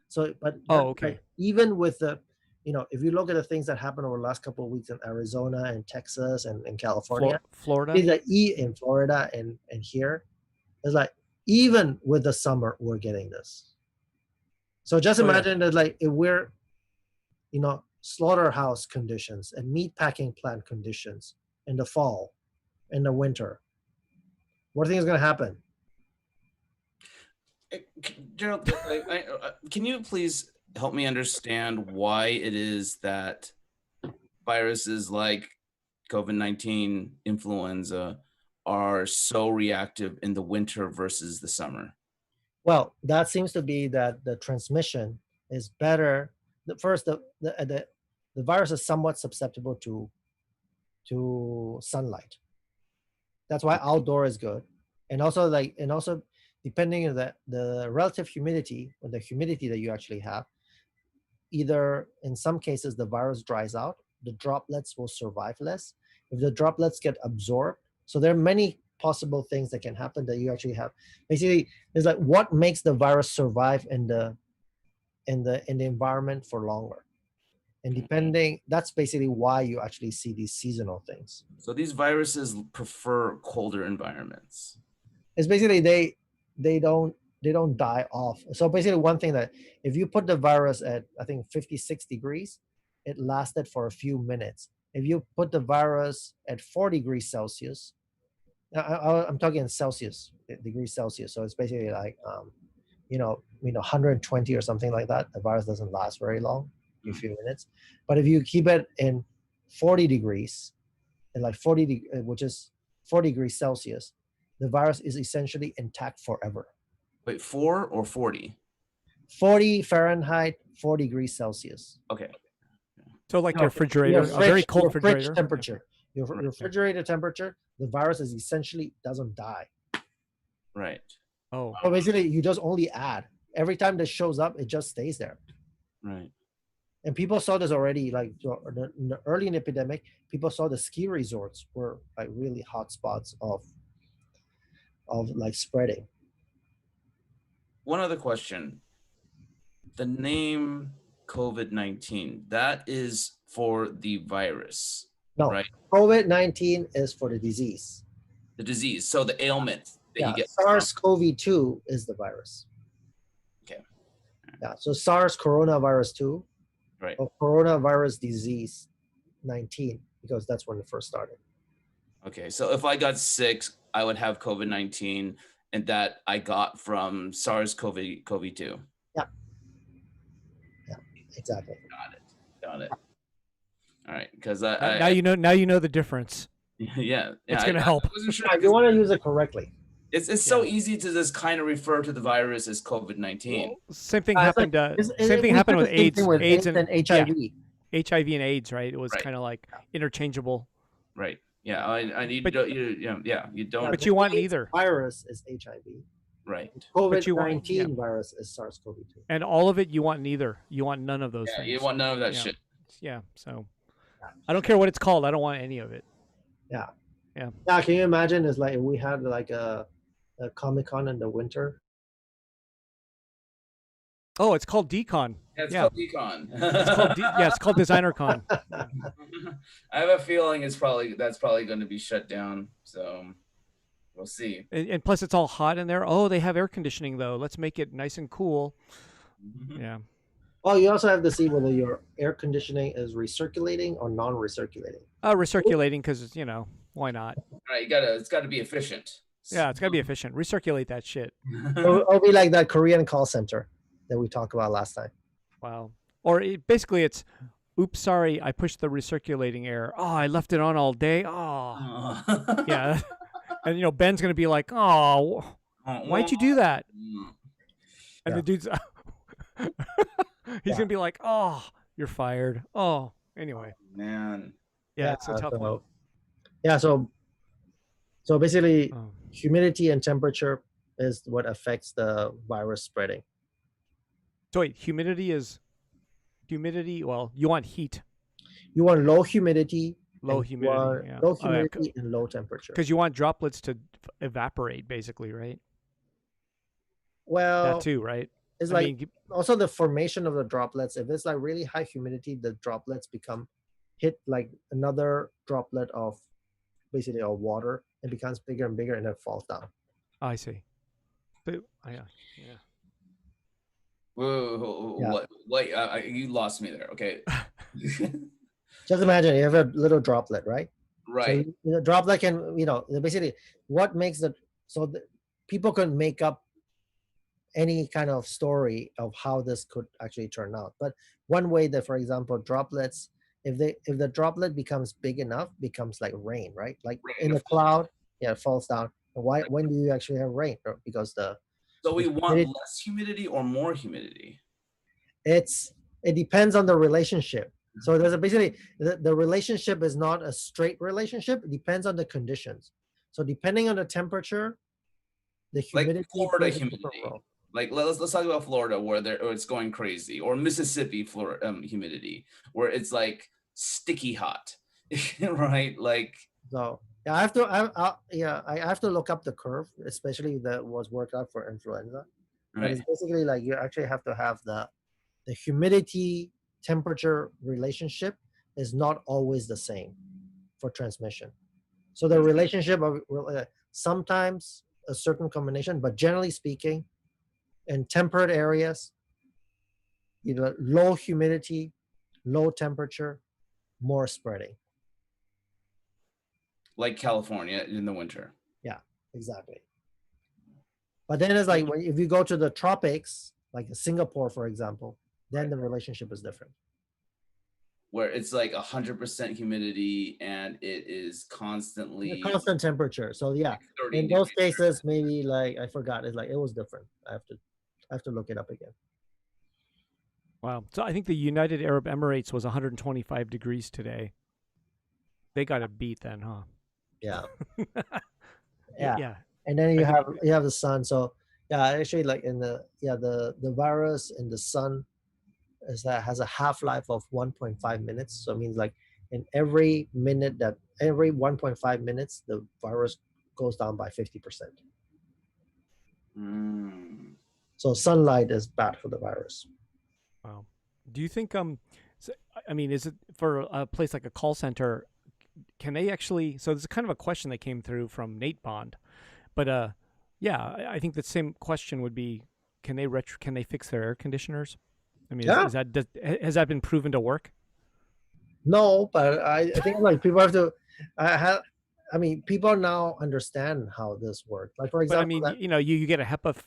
So, but okay. Like, even with the, if you look at the things that happened over the last couple of weeks in Arizona and Texas and in California, Florida, in Florida and here, it's like even with the summer we're getting this. So just imagine that, like, if we're, slaughterhouse conditions and meat packing plant conditions in the fall, in the winter, what do you think is going to happen? Gerald, can you please help me understand why it is that viruses like COVID-19, influenza are so reactive in the winter versus the summer? Well, that seems to be that the transmission is better. The virus is somewhat susceptible to sunlight. That's why outdoor is good. And also depending on the relative humidity or the humidity that you actually have, either in some cases the virus dries out, the droplets will survive less. If the droplets get absorbed, so there are many possible things that can happen that you actually have. Basically, it's like what makes the virus survive in the environment for longer. And that's basically why you actually see these seasonal things. So these viruses prefer colder environments. It's basically they don't die off. So basically, one thing that if you put the virus at, I think, 56 degrees, it lasted for a few minutes. If you put the virus at 4 degrees Celsius, I'm talking in Celsius, degrees Celsius. So it's basically like 120 or something like that. The virus doesn't last very long, a few minutes. But if you keep it in 40 degrees, and like 40, which is 4 degrees Celsius, the virus is essentially intact forever. Wait, 4 or 40? 40 Fahrenheit, 4 degrees Celsius. Okay. So like No, your refrigerator, your a very fridge- cold your fridge refrigerator. temperature. Your Right. refrigerator temperature, the virus is essentially doesn't die. Right. Oh, So basically, you just only add. Every time this shows up, it just stays there. Right. And people saw this already, like early in the epidemic, people saw the ski resorts were like really hot spots of like spreading. One other question. The name COVID-19, that is for the virus, No, right? COVID-19 is for the disease. The disease. So the ailment that you get. SARS-CoV-2 is the virus. Okay. Yeah, so SARS coronavirus 2, Right. or coronavirus disease 19, because that's when it first started. Okay. So if I got sick, I would have COVID-19, and that I got from SARS-CoV-2. Exactly. Got it. All right. Because now you know the difference. Yeah. It's gonna help. I wasn't sure. Yeah, you want to use it correctly. It's so easy to just kind of refer to the virus as COVID-19. Well, same thing It's happened. like- Same thing happened with the same AIDS. thing with AIDS and and HIV. HIV and AIDS, right? It was Right. kind of like interchangeable. Right. Yeah. I need But- you don't. But you want neither. Virus is HIV. Right. COVID-19 virus is SARS-CoV-2. And all of it, you want neither. You want none of those Yeah. things. You want none of that Yeah. shit. Yeah. So I don't care what it's called. I don't want any of it. Yeah, can you imagine? It's like if we had like a Comic-Con in the winter. Oh, it's called Decon. Yeah, it's Yeah. called Decon. It's called Designer Con. I have a feeling that's probably going to be shut down. So we'll see. And plus, it's all hot in there. Oh, they have air conditioning though. Let's make it nice and cool. Yeah. Oh, you also have to see whether your air conditioning is recirculating or non-recirculating. Recirculating because why not? All right, it's got to be efficient. Yeah, it's gotta be efficient. Recirculate that shit. It'll be like that Korean call center that we talked about last time. Wow. Or basically, it's, oops, sorry, I pushed the recirculating air. Oh, I left it on all day. Oh, yeah. And Ben's gonna be like, oh, why'd you do that? And the dude's, he's gonna be like, oh, you're fired. Oh, anyway. Man. Yeah, it's a tough one. Yeah, so basically, Oh. humidity and temperature is what affects the virus spreading. So wait, humidity. Well, you want heat, You want low humidity, low and you humidity. want Yeah. low humidity and low temperature. Because you want droplets to evaporate, basically, right? Well, That too, right? it's I like mean, also the formation of the droplets. If it's like really high humidity, the droplets hit like another droplet of basically of water. It becomes bigger and bigger and then falls down. I see. But yeah. Whoa, Yeah. What? You lost me there. Okay. Just imagine you have a little droplet, right? Right. So the droplet can, basically what makes people can make up any kind of story of how this could actually turn out. But one way that, for example, droplets, if the droplet becomes big enough, becomes like rain, right? Like Rain, in it a cloud, it falls down. When do you actually have rain? Because So we want humidity- less humidity or more humidity? it depends on the relationship. So there's basically the relationship is not a straight relationship. It depends on the conditions. So depending on the temperature, the humidity. Like Florida plays a different humidity. role. Like let's talk about Florida where it's going crazy, or Mississippi humidity where it's like sticky hot, right? Like So yeah, I have to look up the curve, especially that was worked out for influenza. But right, it's basically like you actually have to have the humidity temperature relationship is not always the same for transmission. So the relationship of sometimes a certain combination, but generally speaking, in temperate areas, low humidity, low temperature, more spreading. like California in the winter. Exactly. But then it's like if you go to the tropics, like Singapore, for example, then the relationship is different. where it's like 100% humidity and it is The constantly constant temperature. So yeah, like 30 in those degrees. cases, maybe like I forgot. It's like it was different. I have to look it up again. Wow. So I think the United Arab Emirates was 125 degrees today. They got it beat then, huh? Yeah, Yeah. yeah. Yeah. And then I think you have the sun. So yeah, actually, like in the virus in the sun is that has a half life of 1.5 minutes. So it means like in every 1.5 minutes, the virus goes down by 50%. Mm. So sunlight is bad for the virus. wow. Do you think so, I mean, is it for a place like a call center, can they actually, so this is kind of a question that came through from Nate Bond, but yeah, I think the same question would be, can they fix their air conditioners? I mean, Yeah. has that been proven to work? No, but I think like people have to. I have. I mean, people now understand how this works. Like for But I example, mean, that you get a HEPA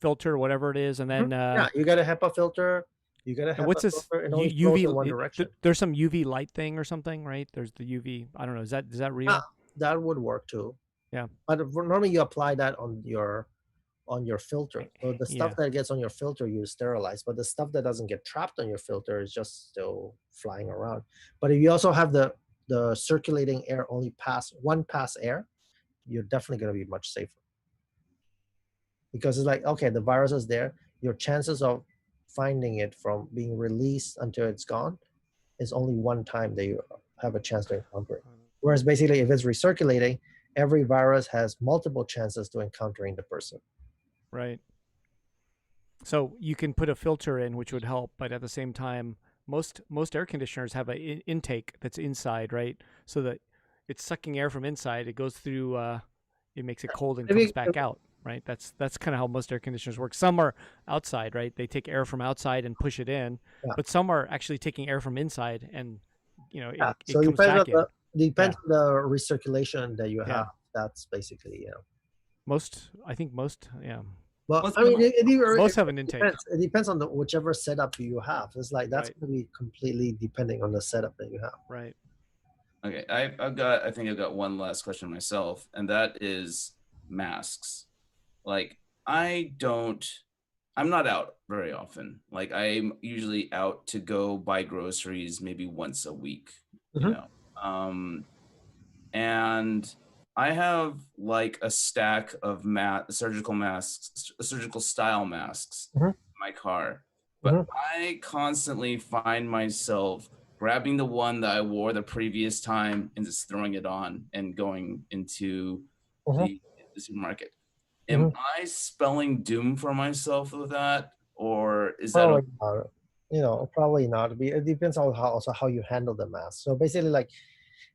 filter, whatever it is, and then yeah, you get a HEPA filter. You get a and HEPA what's this filter. It only flows in one direction. There's some UV light thing or something, right? There's the UV. I don't know. Is that Yeah, real? that would work too. Yeah. But normally you apply that on your filter. So the stuff Yeah. that gets on your filter you sterilize, but the stuff that doesn't get trapped on your filter is just still flying around. But if you also have the circulating air only pass air, you're definitely going to be much safer. Because it's like, okay, the virus is there. Your chances of finding it from being released until it's gone is only one time that you have a chance to encounter it. Whereas basically, if it's recirculating, every virus has multiple chances to encountering the person. Right. So you can put a filter in, which would help, but at the same time, most air conditioners have an intake that's inside, right? So that it's sucking air from inside. It goes through. It makes it cold and comes Maybe, back out, right? That's kind of how most air conditioners work. Some are outside, right? They take air from outside and push it in, yeah. but some are actually taking air from inside, and Yeah. So it comes back in. depends on the recirculation that you Yeah. have. That's basically I think most, yeah, But What's I mean, most have an intake, depends. It depends on the whichever setup you have. It's like that's right? going to be completely depending on the setup that you have. Right. Okay, I think I've got one last question myself, and that is masks. Like I'm not out very often. Like I'm usually out to go buy groceries maybe once a week, you Mhm. know. And I have like a stack of surgical masks, surgical style masks Mhm. in my car, but Mhm. I constantly find myself grabbing the one that I wore the previous time and just throwing it on and going into Mhm. the supermarket. Am Mhm. I spelling doom for myself with that, or is that Probably okay? not. Probably not. It depends on how you handle the mask. So basically, like,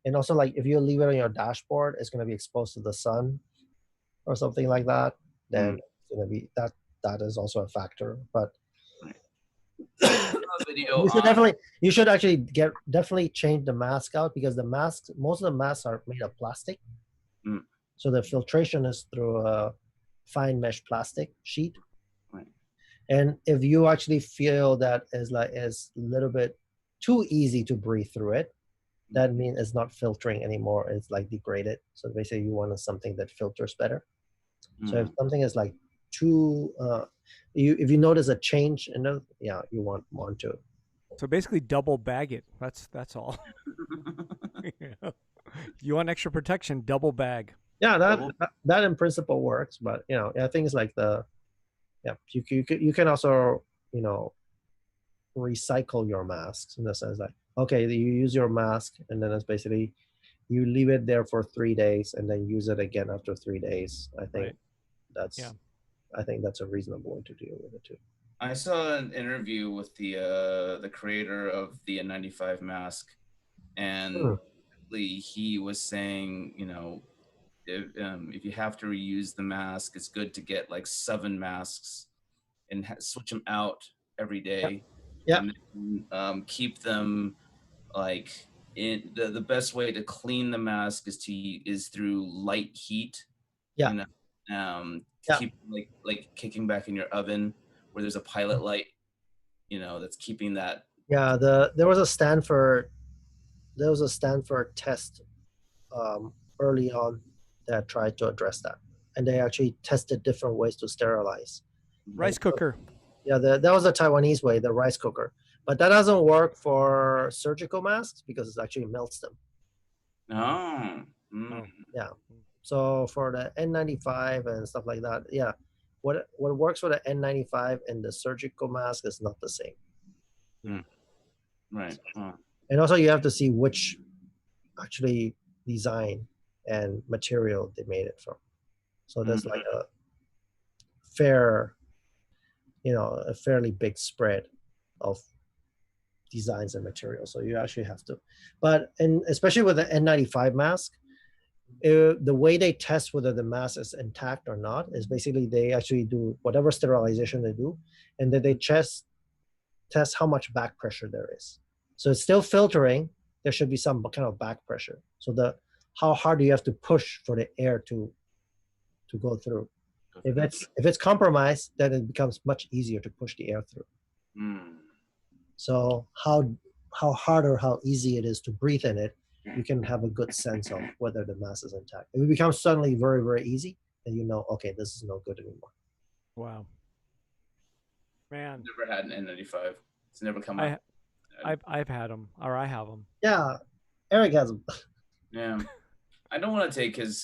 and also like if you leave it on your dashboard, it's going to be exposed to the sun or something like that. Then Mm, it's going to be that is also a factor. But right. I saw a video on. you should actually definitely change the mask out because most of the masks are made of plastic. Mm, So the filtration is through a fine mesh plastic sheet. right. And if you actually feel that is a little bit too easy to breathe through it, that means it's not filtering anymore. It's like degraded. So basically you want something that filters better. So if Mm. something is like too if you notice a change in it, yeah, you want to. So basically, double bag it. That's all. Yeah. You want extra protection? Double bag. Yeah, Double. that in principle works, but I think it's like you can also recycle your masks in the sense that okay, you use your mask and then it's basically you leave it there for 3 days and then use it again after 3 days. Right. Yeah. That's I think that's a reasonable way to deal with it too. I saw an interview with the creator of the N95 mask, and Hmm. he was saying, if you have to reuse the mask, it's good to get like 7 masks and switch them out every Yeah. day, Yeah. and then, keep them like in the best way to clean the mask is through light heat, Yeah. you know, to Yeah. keep like kicking back in your oven where there's a pilot light, that's keeping that Yeah, there was a Stanford test early on that tried to address that, and they actually tested different ways to sterilize. Rice cooker. Yeah, that was the Taiwanese way, the rice cooker, but that doesn't work for surgical masks because it actually melts them. Oh. Yeah. So for the N95 and stuff like that, yeah, what works for the N95 and the surgical mask is not the same. Right. And also you have to see which actually design and material they made it from. So there's like a fairly big spread of designs and materials. So you actually have to, and especially with the N95 mask, the way they test whether the mask is intact or not is basically they actually do whatever sterilization they do, and then they test how much back pressure there is. So it's still filtering. There should be some kind of back pressure. So how hard do you have to push for the air to go through? If it's compromised, then it becomes much easier to push the air through. So how hard or how easy it is to breathe in it, you can have a good sense of whether the mass is intact. If it becomes suddenly very, very easy, then you know, okay, this is no good anymore. Wow. Man. Never had an N95. It's never come up. I've had them, or I have them. Yeah, Eric has them. Yeah, I don't want to take his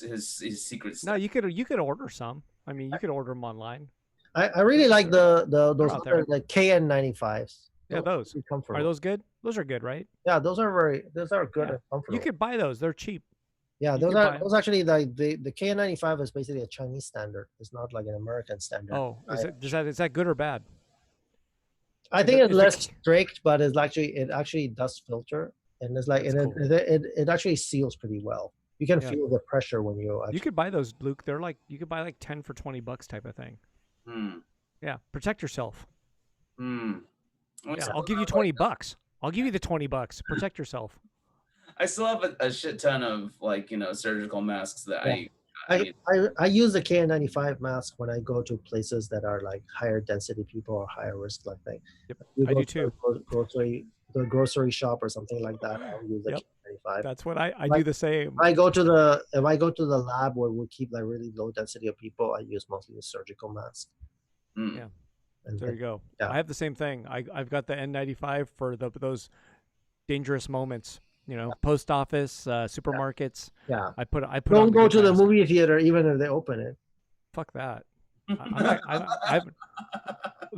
secrets. No, you could order some. I mean, you could order them online. I really like those other, like KN95s. Yeah, those are those good? Those are good, right? Yeah, those are good and comfortable. You could buy those; they're cheap. Yeah, those actually the KN95 is basically a Chinese standard. It's not like an American standard. Oh, is that good or bad? I think it's less strict, but it actually does filter, and it's like it actually seals pretty well. You can feel the pressure when you. You could buy those, Luke. They're like you could buy like 10 for $20 type of thing. Yeah, protect yourself. Yeah, I'll give you $20. I'll give you the $20. Protect yourself. I still have a shit ton of surgical masks that I use the KN95 mask when I go to places that are like higher density people or higher risk, like that. Yep, I do too. The grocery shop or something like that. I'll use the KN95. That's what I do the same. If I go to the lab where we keep like really low density of people, I use mostly the surgical mask. Yeah. And there you go. Yeah. I have the same thing. I've got the N95 for those dangerous moments. Post office, supermarkets. Yeah. I put. Don't go to the movie theater even if they open it. Fuck that. The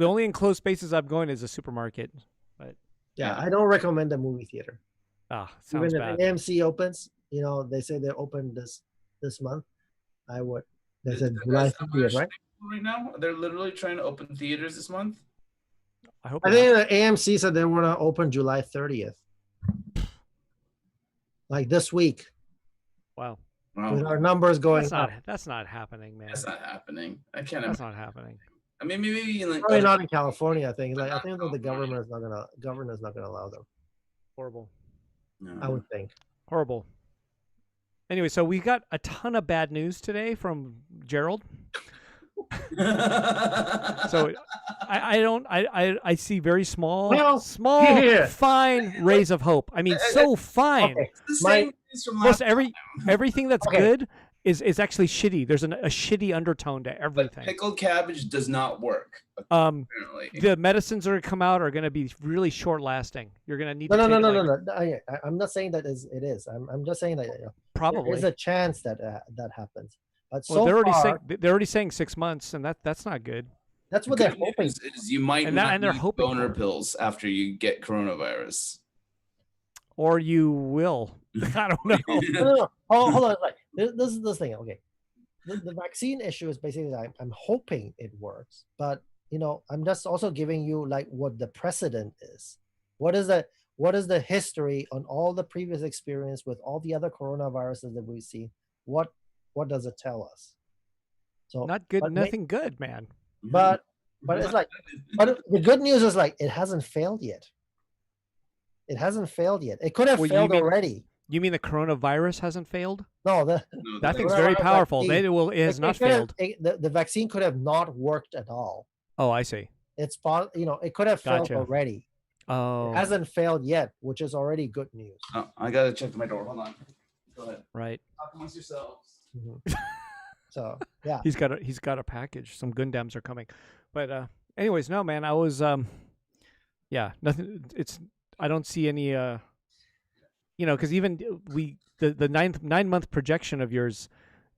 only enclosed spaces I'm going is a supermarket. But I don't recommend the movie theater. Sounds even bad. if AMC opens, they say they open this month. I would. They said July 30th, right? Right now, they're literally trying to open theaters this month. I hope. I think the AMC said they want to open July 30th. Like this week. Wow. With our numbers going up. That's not happening, man. That's not happening. That's not happening. I mean, maybe probably not in California. I think I think that the government is not gonna allow them. Horrible. No. I would think. Horrible. Anyway, so we got a ton of bad news today from Gerald. So I see very small, fine rays of hope. I mean, so fine. Okay. Most everything that's good is actually shitty. There's a shitty undertone to everything. But pickled cabbage does not work. Apparently. The medicines that are come out are going to be really short lasting. You're going to need. No. I'm not saying that it is. I'm just saying that probably there's a chance that that happens. But they're already saying 6 months, and that's not good. That's what they're hoping. Is you might not need boner pills after you get coronavirus, or you will. I don't know. No. Hold on. This is this thing. Okay, the vaccine issue is basically I'm hoping it works, but I'm just also giving you like what the precedent is. What is the history on all the previous experience with all the other coronaviruses that we see? What does it tell us? So not good, nothing good, man. But it's like, but the good news is like it hasn't failed yet. It hasn't failed yet. It could have failed already. You mean the coronavirus hasn't failed? No, that thing's very powerful. It has not failed. The vaccine could have not worked at all. Oh, I see. It's it could have failed already. Oh, It hasn't failed yet, which is already good news. Oh, I gotta check my door. Hold on. Go ahead. right. Talk amongst yourselves. Mhm. So yeah, He's got a package. Some Gundams are coming. But anyways, no man, I was yeah, nothing. It's I don't see any because even the 9-month projection of yours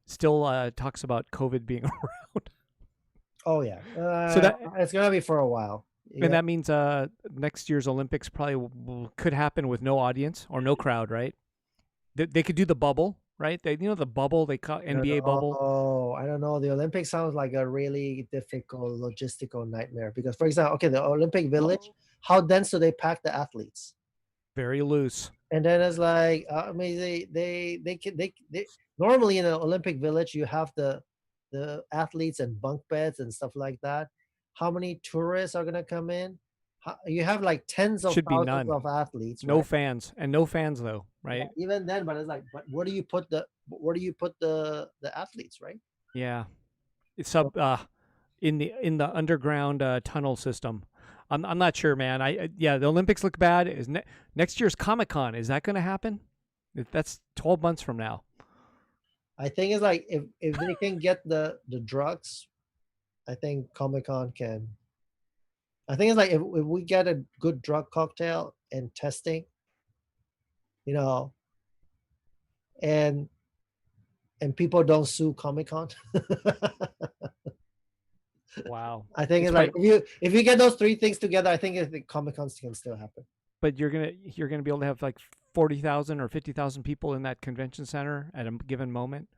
still talks about COVID being around. oh yeah. So that it's gonna be for a while. and that means next year's Olympics probably could happen with no audience or no crowd, right? They could do the bubble, right? The bubble they call NBA bubble. Oh, I don't know. The Olympics sounds like a really difficult logistical nightmare because, for example, okay, the Olympic Village, how dense do they pack the athletes? Very loose. And then it's like, I mean, they normally in an Olympic Village you have the athletes and bunk beds and stuff like that. How many tourists are gonna come in? You have like tens of Should be thousands none. of athletes. No right? fans and no fans though, right? Yeah, even then, but it's like, but where do you put the athletes, right? Yeah, it's up in the underground tunnel system. I'm not sure, man. Yeah, the Olympics look bad. Is next year's Comic-Con, is that going to happen? That's 12 months from now. I think it's like if they can get the drugs, I think Comic-Con can. I think it's like if we get a good drug cocktail and testing, and people don't sue Comic-Con. Wow. I think it's like if you get those three things together, I think the Comic-Cons can still happen. But you're gonna be able to have like 40,000 or 50,000 people in that convention center at a given moment.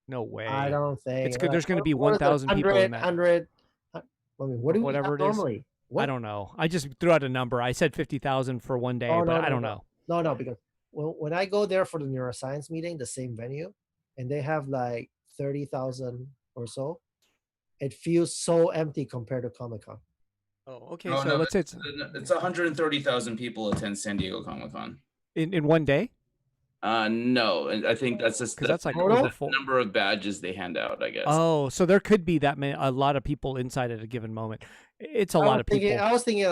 No way. I don't think it's good. There's going to be what is it, 1,000 people in that. 100. I mean, what do we Whatever have it is. normally? I don't know. I just threw out a number. I said 50,000 for one day, but I don't know. No, because when I go there for the neuroscience meeting, the same venue, and they have like 30,000 or so, it feels so empty compared to Comic-Con. Oh, okay. So let's say it's 130,000 people attend San Diego Comic-Con in one day. No, and I think that's just that's like the number of badges they hand out, I guess. Oh, so there could be a lot of people inside at a given moment. It's a lot of people. I was thinking,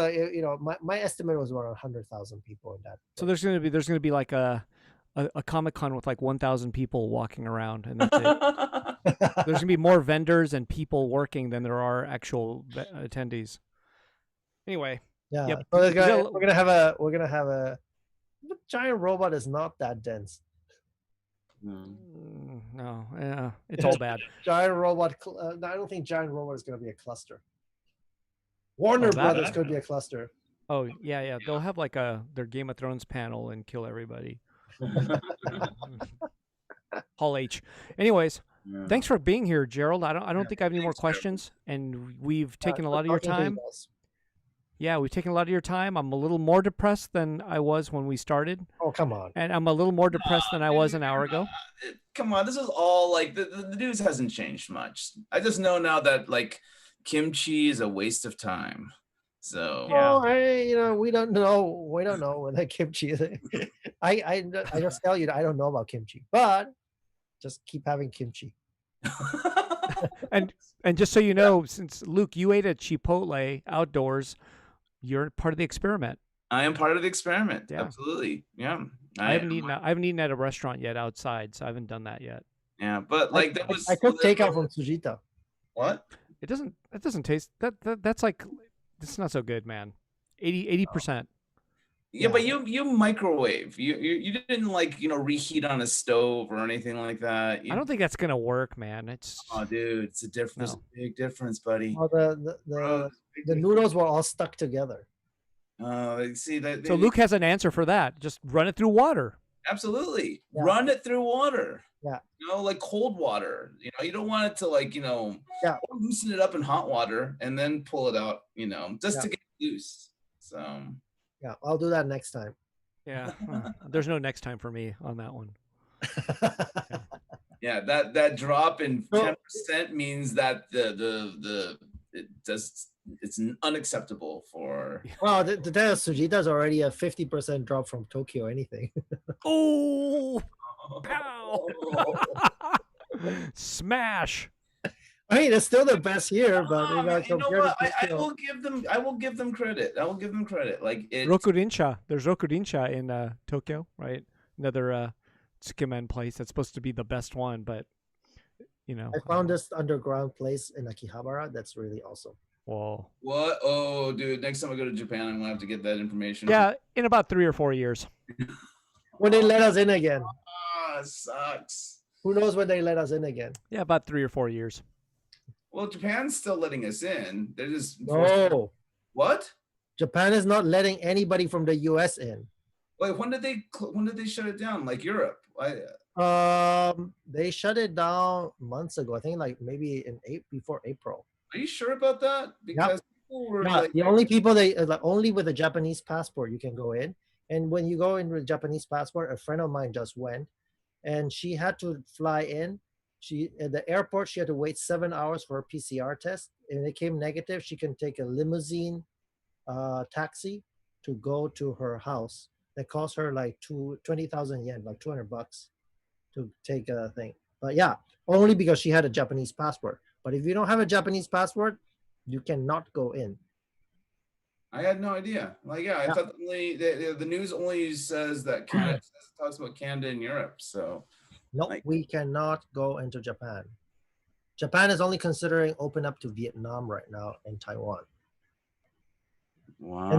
my estimate was around 100,000 people in that. So there's going to be like a Comic-Con with like 1,000 people walking around, and that's it. There's going to be more vendors and people working than there are actual attendees. Anyway, yeah. Yep. So we're gonna have a giant robot is not that dense. No, yeah, it's all bad. Giant robot. I don't think giant robot is going to be a cluster. Warner Brothers could be a cluster. Oh yeah. They'll have like their Game of Thrones panel and kill everybody. Hall H. Anyways, thanks for being here, Gerald. I don't think I have any more questions, and we've taken a lot of your time. Yeah, we've taken a lot of your time. I'm a little more depressed than I was when we started. Oh, come on. And I'm a little more depressed than I was an hour ago. Come on, this is all like the news hasn't changed much. I just know now that like kimchi is a waste of time. So yeah, we don't know what that kimchi is. I just tell you that I don't know about kimchi, but just keep having kimchi. and just so you know, since Luke, you ate at Chipotle outdoors, you're part of the experiment. I am part of the experiment. Yeah. Absolutely. Yeah. I haven't eaten at a restaurant yet outside, so I haven't done that yet. Yeah, but like I took takeout from Sujita. What? That doesn't taste that's like, it's not so good, man. 80%. Yeah, but you microwave. You didn't like, reheat on a stove or anything like that. I don't think that's gonna work, man. Oh, dude, it's a difference. No. Big difference, buddy. Oh, the noodles were all stuck together. See that. So Luke has an answer for that. Just run it through water. Absolutely, run it through water. Yeah. Like cold water. You don't want it to loosen it up in hot water and then pull it out. Just to get loose. So. Yeah, I'll do that next time. Yeah, there's no next time for me on that one. Yeah, that drop in 10% means that it's unacceptable for. Well, the Sujita's already a 50% drop from Tokyo. Anything. Oh, pow! Smash! I mean, it's still the best here, but Oh, man, you know compared what? to I Tokyo, will give them. I will give them credit. I will give them credit. Like it. Rokurincha. There's Rokurincha in Tokyo, right? Another tsukemen place that's supposed to be the best one, but you know. I found this underground place in Akihabara. That's really awesome. Whoa. What? Oh, dude! Next time I go to Japan, I'm gonna have to get that information. Yeah, in about 3 or 4 years. When they let us in again. Ah, sucks. Who knows when they let us in again? Yeah, about 3 or 4 years. Well, Japan's still letting us in. They're just No, What? Japan is not letting anybody from the U.S. in. Wait, when did they shut it down? Like Europe? They shut it down months ago. I think like maybe before April. Are you sure about that? Because people were Yeah, like, the only people like only with a Japanese passport you can go in. And when you go in with a Japanese passport, a friend of mine just went, and she had to fly in. She at the airport she had to wait 7 hours for a PCR test, and it came negative. She can take a limousine taxi to go to her house. That cost her like 20,000 yen, like $200 to take a thing. But yeah, only because she had a Japanese passport. But if you don't have a Japanese passport, you cannot go in. I had no idea. Like, yeah, I thought only the news only says that Canada talks about Canada and Europe. So no, we cannot go into Japan. Japan is only considering open up to Vietnam right now and Taiwan. Wow.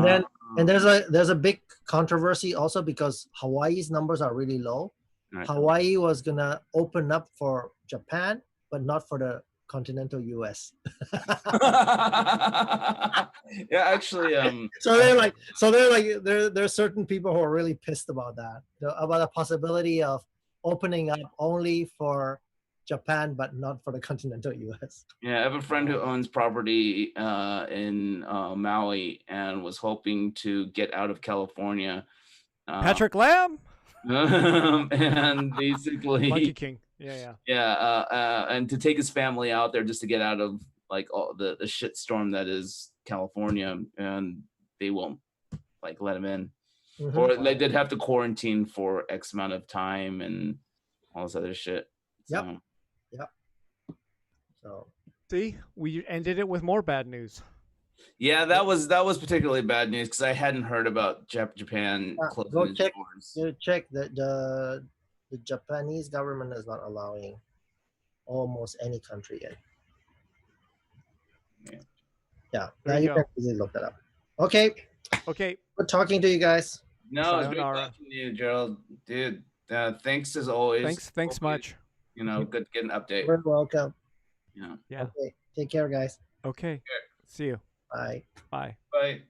And there's a big controversy also because Hawaii's numbers are really low. Right. Hawaii was gonna open up for Japan, but not for the continental US. Yeah, actually, there's certain people who are really pissed about that, about the possibility of opening up only for Japan, but not for the continental US. Yeah, I have a friend who owns property in Maui and was hoping to get out of California. Patrick Lamb? And basically Monkey King. And to take his family out there just to get out of like all the shit storm that is California, and they won't like let him in. Mm-hmm. Or they did have to quarantine for X amount of time and all this other shit. Yep. So see, we ended it with more bad news. Yeah, that was particularly bad news because I hadn't heard about Japan closing go its check, doors. You check that the Japanese government is not allowing almost any country in. Yeah. Now you can easily look that up. Okay. Good talking to you guys. No, it's great talking to you, Gerald. Dude, thanks as always. Thanks much. You know, good to get an update. You're welcome. Yeah. Okay. Take care, guys. Okay. See you. Bye. Bye. Bye.